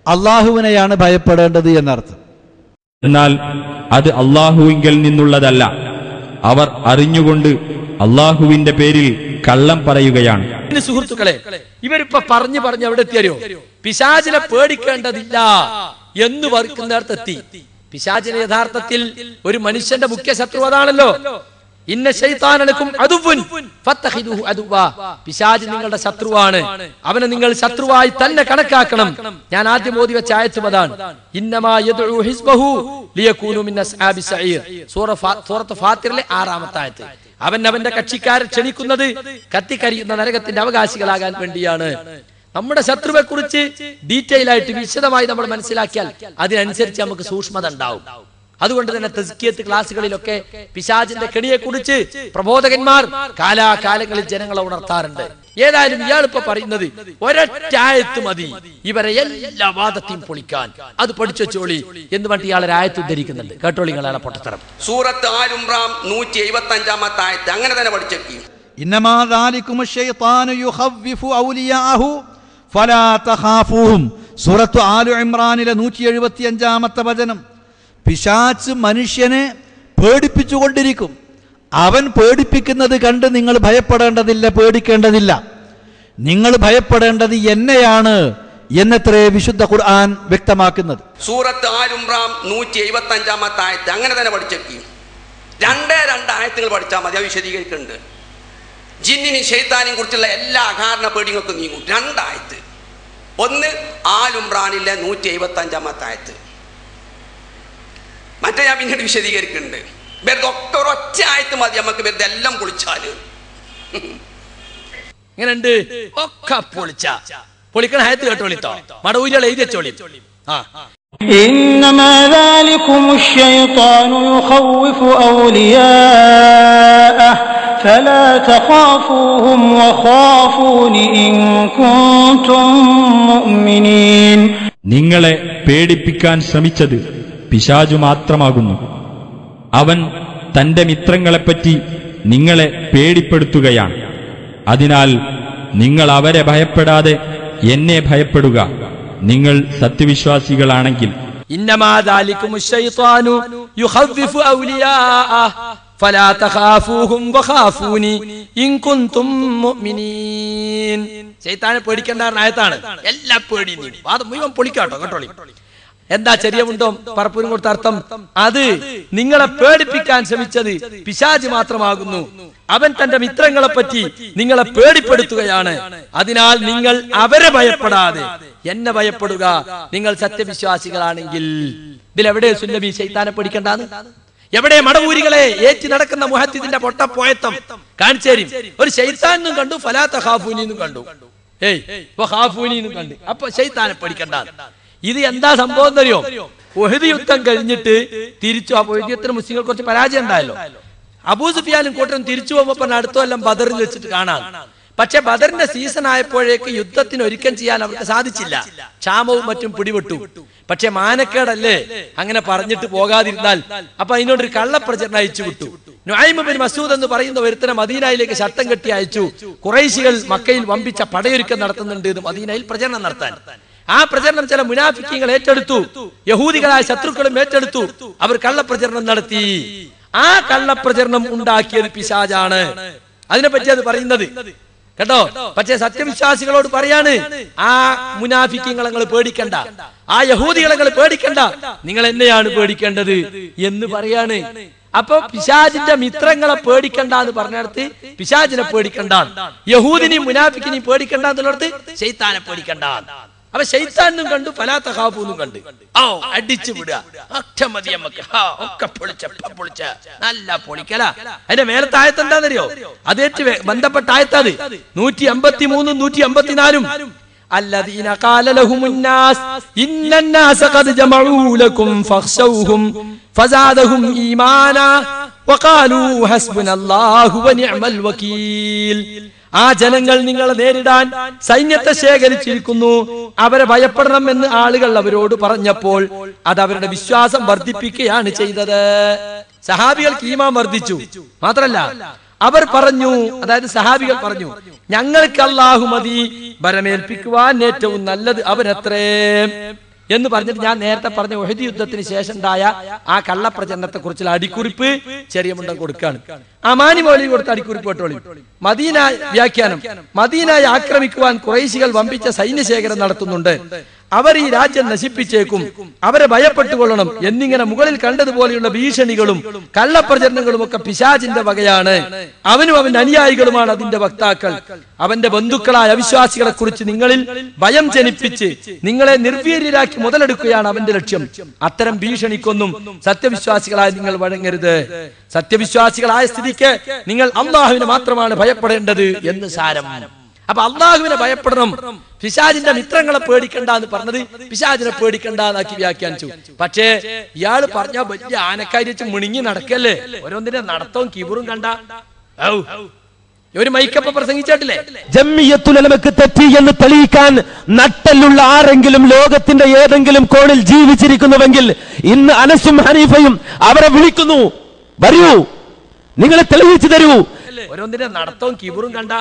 അള്ളാഹുവിനെയാണ് ഭയപ്പെടേണ്ടത് എന്നർത്ഥം. എന്നാൽ അത് അല്ലാഹുവിങ്കൽ നിന്നുള്ളതല്ല. അവർ അറിഞ്ഞുകൊണ്ട് അല്ലാഹുവിന്റെ പേരിൽ കള്ളം പറയുകയാണ്. സുഹൃത്തുക്കളെ, ഇവരിപ്പോ പറഞ്ഞു അവിടെ എത്തിയോ? പിശാചിനെ പേടിക്കേണ്ടതില്ല എന്ന് വർക്കുന്നിടത്തെത്തി. പിശാചിനെ യഥാർത്ഥത്തിൽ ഒരു മനുഷ്യന്റെ മുഖ്യ ശത്രു അതാണല്ലോ. ഇന്ന ശൈത്താനലക്കും അദുവ്വുൻ ഫത്തഖിദുഹു അദുവ്വാ. പിശാച് നിങ്ങളുടെ ശത്രുവാണ്, അവനെ നിങ്ങൾ ശത്രുവായി തന്നെ കണക്കാക്കണം. ഞാൻ ആദ്യം ഓതി വെച്ച ആയത്തും അതാണ്. ഇന്നമാ യദ്ഉ ഹിസ്ബഹു ലിയകൂനു മിൻ അസ്ഹാബി സഈർ. സൂറത്ത് ഫാത്തിറിലെ 6-ാമത്തെ ആയത്ത്. അവൻ അവന്റെ കക്ഷിക്കാരെ ക്ഷണിക്കുന്നത് കത്തിക്കരിയുന്ന നരകത്തിന്റെ അവകാശികളാകാൻ വേണ്ടിയാണ്. നമ്മുടെ ശത്രുവെ കുറിച്ച് ഡീറ്റെയിൽ ആയിട്ട് വിശദമായി നമ്മൾ മനസ്സിലാക്കിയാൽ അതിനനുസരിച്ച് നമുക്ക് സൂക്ഷ്മത ഉണ്ടാവും. അതുകൊണ്ട് തന്നെ തസ്കിയത്ത് ക്ലാസുകളിലൊക്കെ പിശാചിന്റെ കെണിയെ കുറിച്ച് പ്രബോധകന്മാർ കാലാകാലങ്ങളിൽ ജനങ്ങളെ ഉണർത്താറുണ്ട്. ഏതായാലും ഇയാൾ ഇപ്പൊ പറയുന്നത് ഒരൊറ്റ ആയത്ത് മതി ഇവരെ എല്ലാ വാദത്തെയും പൊളിക്കാൻ, അത് പഠിച്ചു വെച്ചോളി എന്ന് പറഞ്ഞിട്ട് ഇയാളെ ആയത്ത് ഉദ്ധരിക്കുന്നുണ്ട്. കേട്ടോളി നിങ്ങളെ പൊട്ടത്തരം. സൂറത്ത് ആൽ ഇംറാൻ 175-ാമത്തെ ആയത്ത് അങ്ങനെ തന്നെ പഠിച്ചേക്കും. ഇന്നമാ ദാലികും ശൈത്താനു യുഖവ്വിഫു ഔലിയാഹു ഫലാ തഖാഫൂഹും. സൂറത്ത് ആൽ ഇംറാനിലെ 175-ാമത്തെ വചനം. പിശാച് മനുഷ്യനെ പേടിപ്പിച്ചുകൊണ്ടിരിക്കും. അവൻ പേടിപ്പിക്കുന്നത് കണ്ട് നിങ്ങൾ ഭയപ്പെടേണ്ടതില്ല, പേടിക്കേണ്ടതില്ല. നിങ്ങൾ ഭയപ്പെടേണ്ടത് എന്നെയാണ് എന്നത്രേ വിശുദ്ധ ഖുർആൻ വ്യക്തമാക്കുന്നത്. സൂറത്ത് ആൽ ഇംറാൻ 175-ാമത്തെ ആയത്ത് അങ്ങനെ തന്നെ പഠിച്ചേക്കും. രണ്ടേ ആയത്തുകൾ പഠിച്ചാൽ മതി, അത് വിശദീകരിക്കുന്നുണ്ട്. ജിന്നിനും ശൈത്താനെയും കുറിച്ചുള്ള എല്ലാ അകാരണ പേടികൾക്കും നീങ്ങും. 2 ആയത്ത്. ഒന്ന് ആൽ ഇംറാനിലെ 175-ാമത്തെ ആയത്ത്. മറ്റേ ഞാൻ പിന്നീട് വിശദീകരിക്കുന്നുണ്ട്. വെറുതെ ഒക്കെ ഒരൊറ്റ ആയത്ത് മതി നമുക്ക് വെറുതെ എല്ലാം പൊളിച്ചാല്. ഇങ്ങനെയുണ്ട് ഒക്കെ പൊളിക്കണ ആയത്ത് കേട്ടോളിത്തോ, മടവൂരികൾ എഴുതി വെച്ചോളി. إنما ذلكم الشيطان يخوف أولياءه فلا تخافوهم وخافون إن كنتم مؤمنين. നിങ്ങളെ പേടിപ്പിക്കാൻ ശ്രമിച്ചത് പിശാചു മാത്രമാകുന്നു. അവൻ തന്റെ മിത്രങ്ങളെപ്പറ്റി നിങ്ങളെ പേടിപ്പെടുത്തുകയാണ്. അതിനാൽ നിങ്ങൾ അവരെ ഭയപ്പെടാതെ എന്നെ ഭയപ്പെടുക, നിങ്ങൾ സത്യവിശ്വാസികളാണെങ്കിൽ. ഇന്നമാ ദാലികുമുശ് ശൈത്വാനു യുഖവ്വിഫു ഔലിയാഅഹ ഫലാ തഖാഫൂഹും വഖാഫൂനി ഇൻ കുൻതും മുഅ്മിനീൻ. ശൈത്താനെ പേടിക്കേണ്ട ആയത്താണ്. എല്ലാ പേടിയും അത് മുഴുവൻ പൊളിക്കാട്ടോ കേട്ടോളി. എന്താ ചെറിയമുണ്ടോ പറപ്പൂരും കൊടുത്ത അർത്ഥം? അത് നിങ്ങളെ പേടിപ്പിക്കാൻ ശ്രമിച്ചത് പിശാച് മാത്രമാകുന്നു. അവൻ തന്റെ മിത്രങ്ങളെ പറ്റി നിങ്ങളെ പേടിപ്പെടുത്തുകയാണ്. അതിനാൽ നിങ്ങൾ അവരെ ഭയപ്പെടാതെ എന്നെ ഭയപ്പെടുക, നിങ്ങൾ സത്യവിശ്വാസികളാണെങ്കിൽ. ഇതിലെവിടെ സുന്നബി ശൈത്താനെ പേടിക്കണ്ടാന്ന്? എവിടെ മടവൂരികളെ ഏറ്റി നടക്കുന്ന മുഹദ്ദിദിന്റെ പൊട്ടപ്പോയത്തം കാണിച്ചേരും. ഒരു ശൈത്താനും കണ്ടു, ഫലാ തഖാഫൂനിന്നും കണ്ടു, വഖാഫൂനിന്നും കണ്ടു. അപ്പൊ ശൈത്താനെ പേടിക്കണ്ടാന്ന്. ഇത് എന്താ സംഭവം എന്നറിയോ? ഉഹദ് യുദ്ധം കഴിഞ്ഞിട്ട് തിരിച്ചു. ആ യുദ്ധത്തിന് മുസ്ലിങ്ങൾ കുറച്ച് പരാജയം ഉണ്ടായല്ലോ. അബൂ സുഫിയാനും കൂട്ടരും തിരിച്ചു പോകുമ്പോൾ അടുത്ത കൊല്ലം ബദറിൽ വെച്ചിട്ട് കാണാം. പക്ഷെ ബദറിന്റെ സീസൺ ആയപ്പോഴേക്ക് യുദ്ധത്തിന് ഒരുക്കം ചെയ്യാൻ അവർക്ക് സാധിച്ചില്ല. ക്ഷാമവും മറ്റും പിടിപെട്ടു. പക്ഷെ മാനക്കേടല്ലേ അങ്ങനെ പറഞ്ഞിട്ട് പോകാതിരുന്നാൽ? അപ്പൊ അതിനോടൊരു കള്ളപ്രചരണം അയച്ചു വിട്ടു. നുഐം ബിൻ മസൂദ് എന്ന് പറയുന്ന ഒരുത്തനെ മദീനയിലേക്ക് ശട്ടം കെട്ടി അയച്ചു. ഖുറൈശികൾ മക്കയിൽ വമ്പിച്ച പടയൊരുക്കം നടത്തുന്നുണ്ട് എന്ന് മദീനയിൽ പ്രചരണം നടത്താൻ. ആ പ്രചരണം ചില മുനാഫിക്കീങ്ങൾ ഏറ്റെടുത്തു. യഹൂദികളായ ശത്രുക്കളും ഏറ്റെടുത്തു. അവർ കള്ളപ്രചരണം നടത്തി. ആ കള്ളപ്രചരണം ഉണ്ടാക്കിയത് പിശാചാണ്. അതിനെപ്പറ്റി അത് പറയുന്നത് കേട്ടോ. പക്ഷേ സത്യവിശ്വാസികളോട് പറയാണ്, ആ മുനാഫിക്കീങ്ങളെ നിങ്ങൾ പേടിക്കണ്ട, ആ യഹൂദികളെ നിങ്ങൾ പേടിക്കണ്ട, നിങ്ങൾ എന്നെയാണ് പേടിക്കേണ്ടത് എന്ന് പറയാണ്. അപ്പൊ പിശാചിന്റെ മിത്രങ്ങളെ പേടിക്കണ്ട എന്ന് പറഞ്ഞിടത്ത് പിശാചിനെ പേടിക്കണ്ട, യഹൂദിനെയും മുനാഫിക്കിനെയും പേടിക്കണ്ട എന്നുള്ളത് ശൈത്താനെ പേടിക്കണ്ട. അപ്പൊ ശൈത്താനും കണ്ടു, ഫലാ തഖാഫൂന്നും കണ്ടു. ഓ അടിച്ചു വിടുക, ഒറ്റ മതി നമുക്ക്, ഒക്കെ പൊളിച്ച നല്ല പൊളിക്കല. അതിന്റെ മേലത്തെ ആയത്ത് എന്താണെന്നറിയോ? അതേറ്റ് ബന്ധപ്പെട്ട ആയത്തത് 153 154. الذين قال لهم الناس إن الناس قد جمعوا لكم فاخشوهم فزادهم إيمانا وقالوا حسبنا الله ونعم الوكيل. ആ ജനങ്ങൾ നിങ്ങളെ നേരിടാൻ സൈന്യത്തെ ശേഖരിച്ചിരിക്കുന്നു, അവരെ ഭയപ്പെടണമെന്ന് ആളുകൾ അവരോട് പറഞ്ഞപ്പോൾ അത് അവരുടെ വിശ്വാസം വർദ്ധിപ്പിക്കുകയാണ് ചെയ്തത്. സഹാബികൾക്ക് ഈമാൻ വർദ്ധിച്ചു. മാത്രല്ല അവർ പറഞ്ഞു, അതായത് സഹാബികൾ പറഞ്ഞു, ഞങ്ങൾക്ക് അല്ലാഹു മതി, ഭരമേൽപ്പിക്കുവാൻ ഏറ്റവും നല്ലത് അവനത്രേ എന്ന് പറഞ്ഞിട്ട് ഞാൻ നേരത്തെ പറഞ്ഞ ഉഹദ് യുദ്ധത്തിന് ശേഷം ഉണ്ടായ ആ കള്ളപ്രചരണത്തെ കുറിച്ചുള്ള അടിക്കുറിപ്പ് ചെറിയ മുണ്ടം കൊടുക്കാണ്. അമാനി മൗലവി കൊടുത്ത അടിക്കുറിപ്പ് കേട്ടോളി. മദീന വ്യാഖ്യാനം. മദീനയെ ആക്രമിക്കുവാൻ ഖുറൈശികൾ വമ്പിച്ച സൈന്യശേഖരം നടത്തുന്നുണ്ട്. അവർ ഈ രാജ്യം നശിപ്പിച്ചേക്കും, അവരെ ഭയപ്പെട്ടുകൊള്ളണം എന്നിങ്ങനെ മുകളിൽ കണ്ടതുപോലെയുള്ള ഭീഷണികളും കള്ളപ്രചരണങ്ങളും ഒക്കെ പിശാചിന്റെ വകയാണ്. അവനും അവന്റെ അനുയായികളുമാണ് അതിന്റെ വക്താക്കൾ. അവന്റെ ബന്ധുക്കളായ അവിശ്വാസികളെ കുറിച്ച് നിങ്ങളിൽ ഭയം ജനിപ്പിച്ച് നിങ്ങളെ നിർവീര്യരാക്കി മുതലെടുക്കുകയാണ് അവന്റെ ലക്ഷ്യം. അത്തരം ഭീഷണിക്കൊന്നും സത്യവിശ്വാസികളായ നിങ്ങൾ വഴങ്ങരുത്. സത്യവിശ്വാസികളായ സ്ഥിതിക്ക് നിങ്ങൾ അല്ലാഹുവിനെ മാത്രമാണ് ഭയപ്പെടേണ്ടത് എന്ന് സാരം. അപ്പൊ അള്ളാഹുവിനെ ഭയപ്പെടണം, പിശാചിന്റെ മിത്രങ്ങളെ പേടിക്കണ്ട എന്ന് പറഞ്ഞത് പിശാചിനെ പേടിക്കണ്ട എന്നാക്കി വ്യാഖ്യാനിച്ചു. പക്ഷേ ഇയാള് പറഞ്ഞ വലിയ ആനക്കാരി വെച്ച് മുണിങ്ങി നടക്കല്ലേ, ഓരോന്നിന്റെ നടത്തവും കിബറും കണ്ട. ഒരു മൈക്കപ്പ പ്രസംഗിച്ചിട്ടില്ലേ, ജംഇയ്യത്തുൽ ഉലമക്ക് തെറ്റി എന്ന് തെളിയിക്കാൻ നട്ടലുള്ള ആരെങ്കിലും ലോകത്തിന്റെ ഏതെങ്കിലും കോണിൽ ജീവിച്ചിരിക്കുന്നുവെങ്കിൽ ഇന്ന് അനസും ഹനീഫയും അവരെ വിളിക്കുന്നു, വരൂ നിങ്ങളെ തെളിയിച്ചു തരൂ. ഓരോന്നിന്റെ നടത്തവും കിബറും കണ്ട.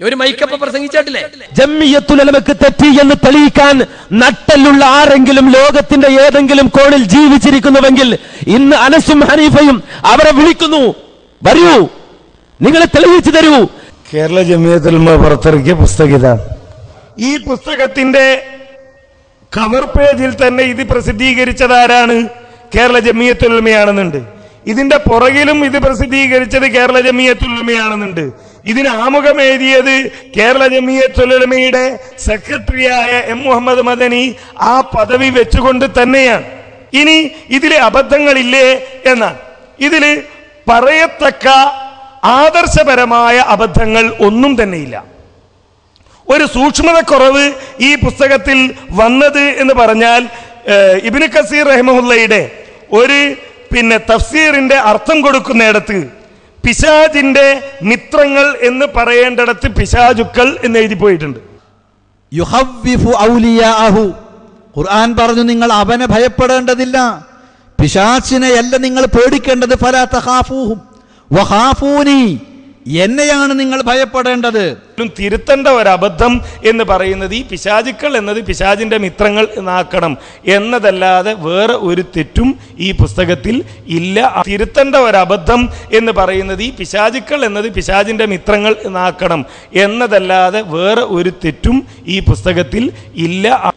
ഒരു മൈക്കപ്പ പ്രസംഗിച്ചിട്ടില്ലേ, ജംഇയ്യത്തുൽ ഉലമക്ക് തെറ്റി എന്ന് തെളിയിക്കാൻ നട്ടലുള്ള ആരെങ്കിലും ലോകത്തിന്റെ ഏതെങ്കിലും കോണിൽ ജീവിച്ചിരിക്കുന്നുവെങ്കിൽ ഇന്ന് അനസും ഹനീഫയും അവരെ വിളിക്കുന്നു, വരൂ നിങ്ങളെ തെളിയിച്ചു തരൂ. കേരള ജംഇയ്യത്തുൽ ഉലമ പുറത്തിറക്കിയ പുസ്തകം ഇതാണ്. ഈ പുസ്തകത്തിന്റെ കവർ പേജിൽ തന്നെ ഇത് പ്രസിദ്ധീകരിച്ചതാരാണ്? കേരള ജംഇയ്യത്തുൽ ഉലമയാണെന്നുണ്ട്. ഇതിന്റെ പുറകിലും ഇത് പ്രസിദ്ധീകരിച്ചത് കേരള ജംഇയ്യത്തുൽ ഉലമയാണെന്നുണ്ട്. ഇതിന് ആമുഖം എഴുതിയത് കേരള ജംഇയ്യത്തുൽ ഉലമയുടെ സെക്രട്ടറിയായ എം മുഹമ്മദ് മദനി ആ പദവി വെച്ചുകൊണ്ട് തന്നെയാണ്. ഇനി ഇതിലെ അബദ്ധങ്ങളില്ലേ എന്നാണ്. ഇതില് പറയത്തക്ക ആദർശപരമായ അബദ്ധങ്ങൾ ഒന്നും തന്നെയില്ല. ഒരു സൂക്ഷ്മതക്കുറവ് ഈ പുസ്തകത്തിൽ വന്നത് എന്ന് പറഞ്ഞാൽ ഇബ്നു കസീർ റഹിമഹുല്ലയുടെ ഒരു തഫ്സീറിന്റെ അർത്ഥം കൊടുക്കുന്നിടത്ത് പിശാചിന്റെ മിത്രങ്ങൾ എന്ന് പറയേണ്ടിടത്ത് പിശാചുക്കൾ എന്ന് എഴുതി പോയിട്ടുണ്ട്. യുഹവ്വിഫു ഔലിയാഅഹു, ഖുർആൻ പറഞ്ഞു നിങ്ങൾ അവനെ ഭയപ്പെടേണ്ടതില്ല, പിശാചിനെയല്ല നിങ്ങൾ പേടിക്കേണ്ടത്. ഫലാ തഖാഫൂഹും വഖാഫൂനി, എന്നെയാണ് നിങ്ങൾ ഭയപ്പെടേണ്ടത്. തിരുത്തേണ്ട ഒരബദ്ധം എന്ന് പറയുന്നത് ഈ പിശാചുക്കൾ എന്നത് പിശാചിന്റെ മിത്രങ്ങൾ എന്നാക്കണം എന്നതല്ലാതെ വേറെ ഒരു തെറ്റും ഈ പുസ്തകത്തിൽ ഇല്ല. തിരുത്തേണ്ട ഒരബദ്ധം എന്ന് പറയുന്നത് ഈ പിശാചുക്കൾ എന്നത് പിശാചിന്റെ മിത്രങ്ങൾ എന്നാക്കണം എന്നതല്ലാതെ വേറെ ഒരു തെറ്റും ഈ പുസ്തകത്തിൽ ഇല്ല.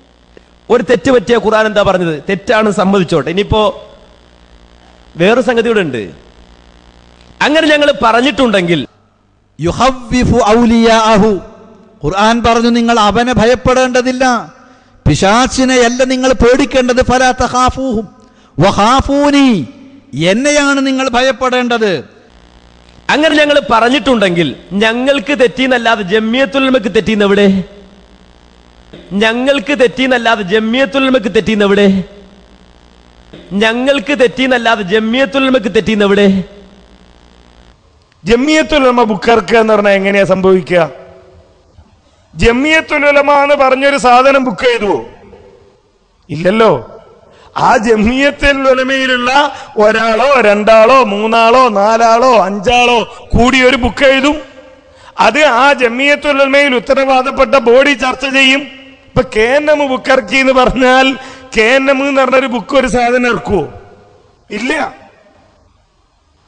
ഒരു തെറ്റ് പറ്റിയ ഖുർആൻ എന്താ പറഞ്ഞത്? തെറ്റാണ്, സമ്മതിച്ചോട്ടെ. ഇനിയിപ്പോ വേറൊരു സംഗതി കൂടെ ഉണ്ട്. അങ്ങനെ ഞങ്ങൾ പറഞ്ഞിട്ടുണ്ടെങ്കിൽ യുഹവ്വിഫു ഔലിയാഅഹു, ഖുർആൻ പറഞ്ഞു നിങ്ങൾ അവനെ ഭയപ്പെടേണ്ടതില്ല, പിശാചിനെയല്ല നിങ്ങൾ പേടിക്കേണ്ടത്. ഫലാ തഖാഫൂഹും വഖാഫൂനി, എന്നെയാണ് നിങ്ങൾ ഭയപ്പെടേണ്ടത്. അങ്ങനെ ഞങ്ങൾ പറഞ്ഞിട്ടുണ്ടെങ്കിൽ ഞങ്ങൾക്ക് തെറ്റിന്നല്ലാതെ ജമിയത്തുൽ തെറ്റിന്ന് എവിടെ? ഞങ്ങൾക്ക് തെറ്റിന്നല്ലാതെ ജമിയത്തുൽ തെറ്റിന്ന് എവിടെ? ഞങ്ങൾക്ക് തെറ്റിന്നല്ലാതെ ജമിയത്തുൽ തെറ്റിന്ന് എവിടെ? ജമിയത്തുൽ ഉലമ ബുക്കിറക്കുക എന്ന് പറഞ്ഞാൽ എങ്ങനെയാ സംഭവിക്കുക? ജമിയത്തുൽ ഉലമ എന്ന് പറഞ്ഞൊരു സാധനം ബുക്ക് ചെയ്തുവോ? ഇല്ലല്ലോ. ആ ജമിയത്തുൽ ഉലമയിലുള്ള ഒരാളോ രണ്ടാളോ മൂന്നാളോ നാലാളോ അഞ്ചാളോ കൂടി ഒരു ബുക്ക് എഴുതും. അത് ആ ജമിയത്തുൽ ഉലമയിൽ ഉത്തരവാദപ്പെട്ട ബോഡി ചർച്ച ചെയ്യും. ഇപ്പൊ KNM ബുക്കിറക്കി എന്ന് പറഞ്ഞാൽ KNM എന്ന് പറഞ്ഞൊരു ബുക്ക് ഒരു സാധനം ഇറക്കുവോ? ഇല്ല.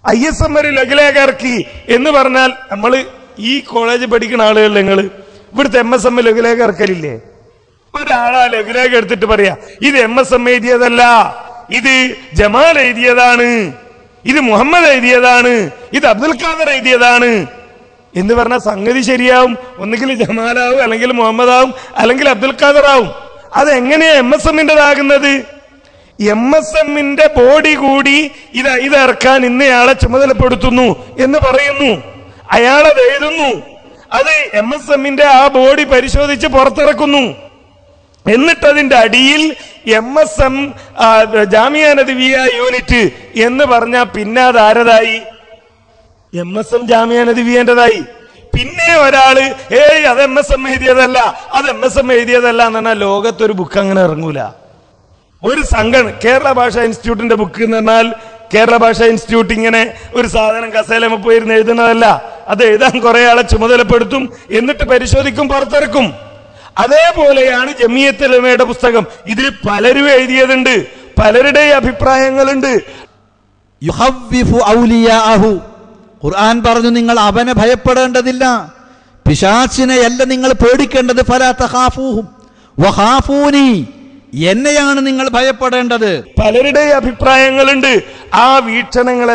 ISM ഒരു ലഘുലേഖ ഇറക്കി എന്ന് പറഞ്ഞാൽ നമ്മൾ ഈ കോളേജ് പഠിക്കുന്ന ആളുകൾ, നിങ്ങൾ ഇവിടുത്തെ MSM ലഘുലേഖ ഇറക്കലില്ലേ? ഒരാളാ ലഘുലേഖ എടുത്തിട്ട് പറയാ ഇത് MSM എഴുതിയതല്ല, ഇത് ജമാൽ എഴുതിയതാണ്, ഇത് മുഹമ്മദ് എഴുതിയതാണ്, ഇത് അബ്ദുൽ ഖാദർ എഴുതിയതാണ് എന്ന് പറഞ്ഞാൽ സംഗതി ശരിയാവും. ഒന്നുകിൽ ജമാലാവും, അല്ലെങ്കിൽ മുഹമ്മദാവും, അല്ലെങ്കിൽ അബ്ദുൽ ഖാദർ ആവും. അതെങ്ങനെയാ MSM-ൻ്റെതാകുന്നത്? MSM-ന്റെ ബോഡി കൂടി ഇത് ഇറക്കാൻ ഇന്നയാളെ ചുമതലപ്പെടുത്തുന്നു എന്ന് പറയുന്നു. അയാളത് എഴുതുന്നു. അത് MSM-ന്റെ ആ ബോഡി പരിശോധിച്ച് പുറത്തിറക്കുന്നു. എന്നിട്ട് അതിന്റെ അടിയിൽ MSM ജാമിയ നദവിയ യൂണിറ്റ് എന്ന് പറഞ്ഞാൽ പിന്നെ അത് ആരതായി? MSM ജാമിയ നദവിയൻ്റെതായി. പിന്നെ ഒരാള് അത് MSM എഴുതിയതല്ല, അത് MSM എഴുതിയതല്ല എന്ന് പറഞ്ഞാൽ ലോകത്തൊരു ബുക്ക് അങ്ങനെ ഇറങ്ങൂല. ഒരു സംഘം കേരള ഭാഷാ ഇൻസ്റ്റിറ്റ്യൂട്ടിന്റെ ബുക്ക് എന്ന് പറഞ്ഞാൽ കേരള ഭാഷാ ഇൻസ്റ്റിറ്റ്യൂട്ട് ഇങ്ങനെ ഒരു സാധനം കസേലമ പോയിരുന്ന് എഴുതുന്നതല്ല. അത് എഴുതാൻ കുറെ ആളെ ചുമതലപ്പെടുത്തും, എന്നിട്ട് പരിശോധിക്കും, പുറത്തിറക്കും. അതേപോലെയാണ് ജമിയത്തുൽ ഉലമയുടെ പുസ്തകം. ഇതിൽ പലരും എഴുതിയതുണ്ട്, പലരുടെ അഭിപ്രായങ്ങളുണ്ട്. യുഹവ്വിഫു ഔലിയാഅഹു, ഖുർആൻ പറഞ്ഞു നിങ്ങൾ അവനെ ഭയപ്പെടേണ്ടതില്ല, പിശാചിനെയല്ല നിങ്ങൾ പേടിക്കേണ്ടത്. ഫലാ തഖാഫൂഹും വഖാഫൂനി, എന്നെയാണ് നിങ്ങൾ ഭയപ്പെടേണ്ടത്. പലരുടെ അഭിപ്രായങ്ങളുണ്ട്. ആ വീക്ഷണങ്ങൾ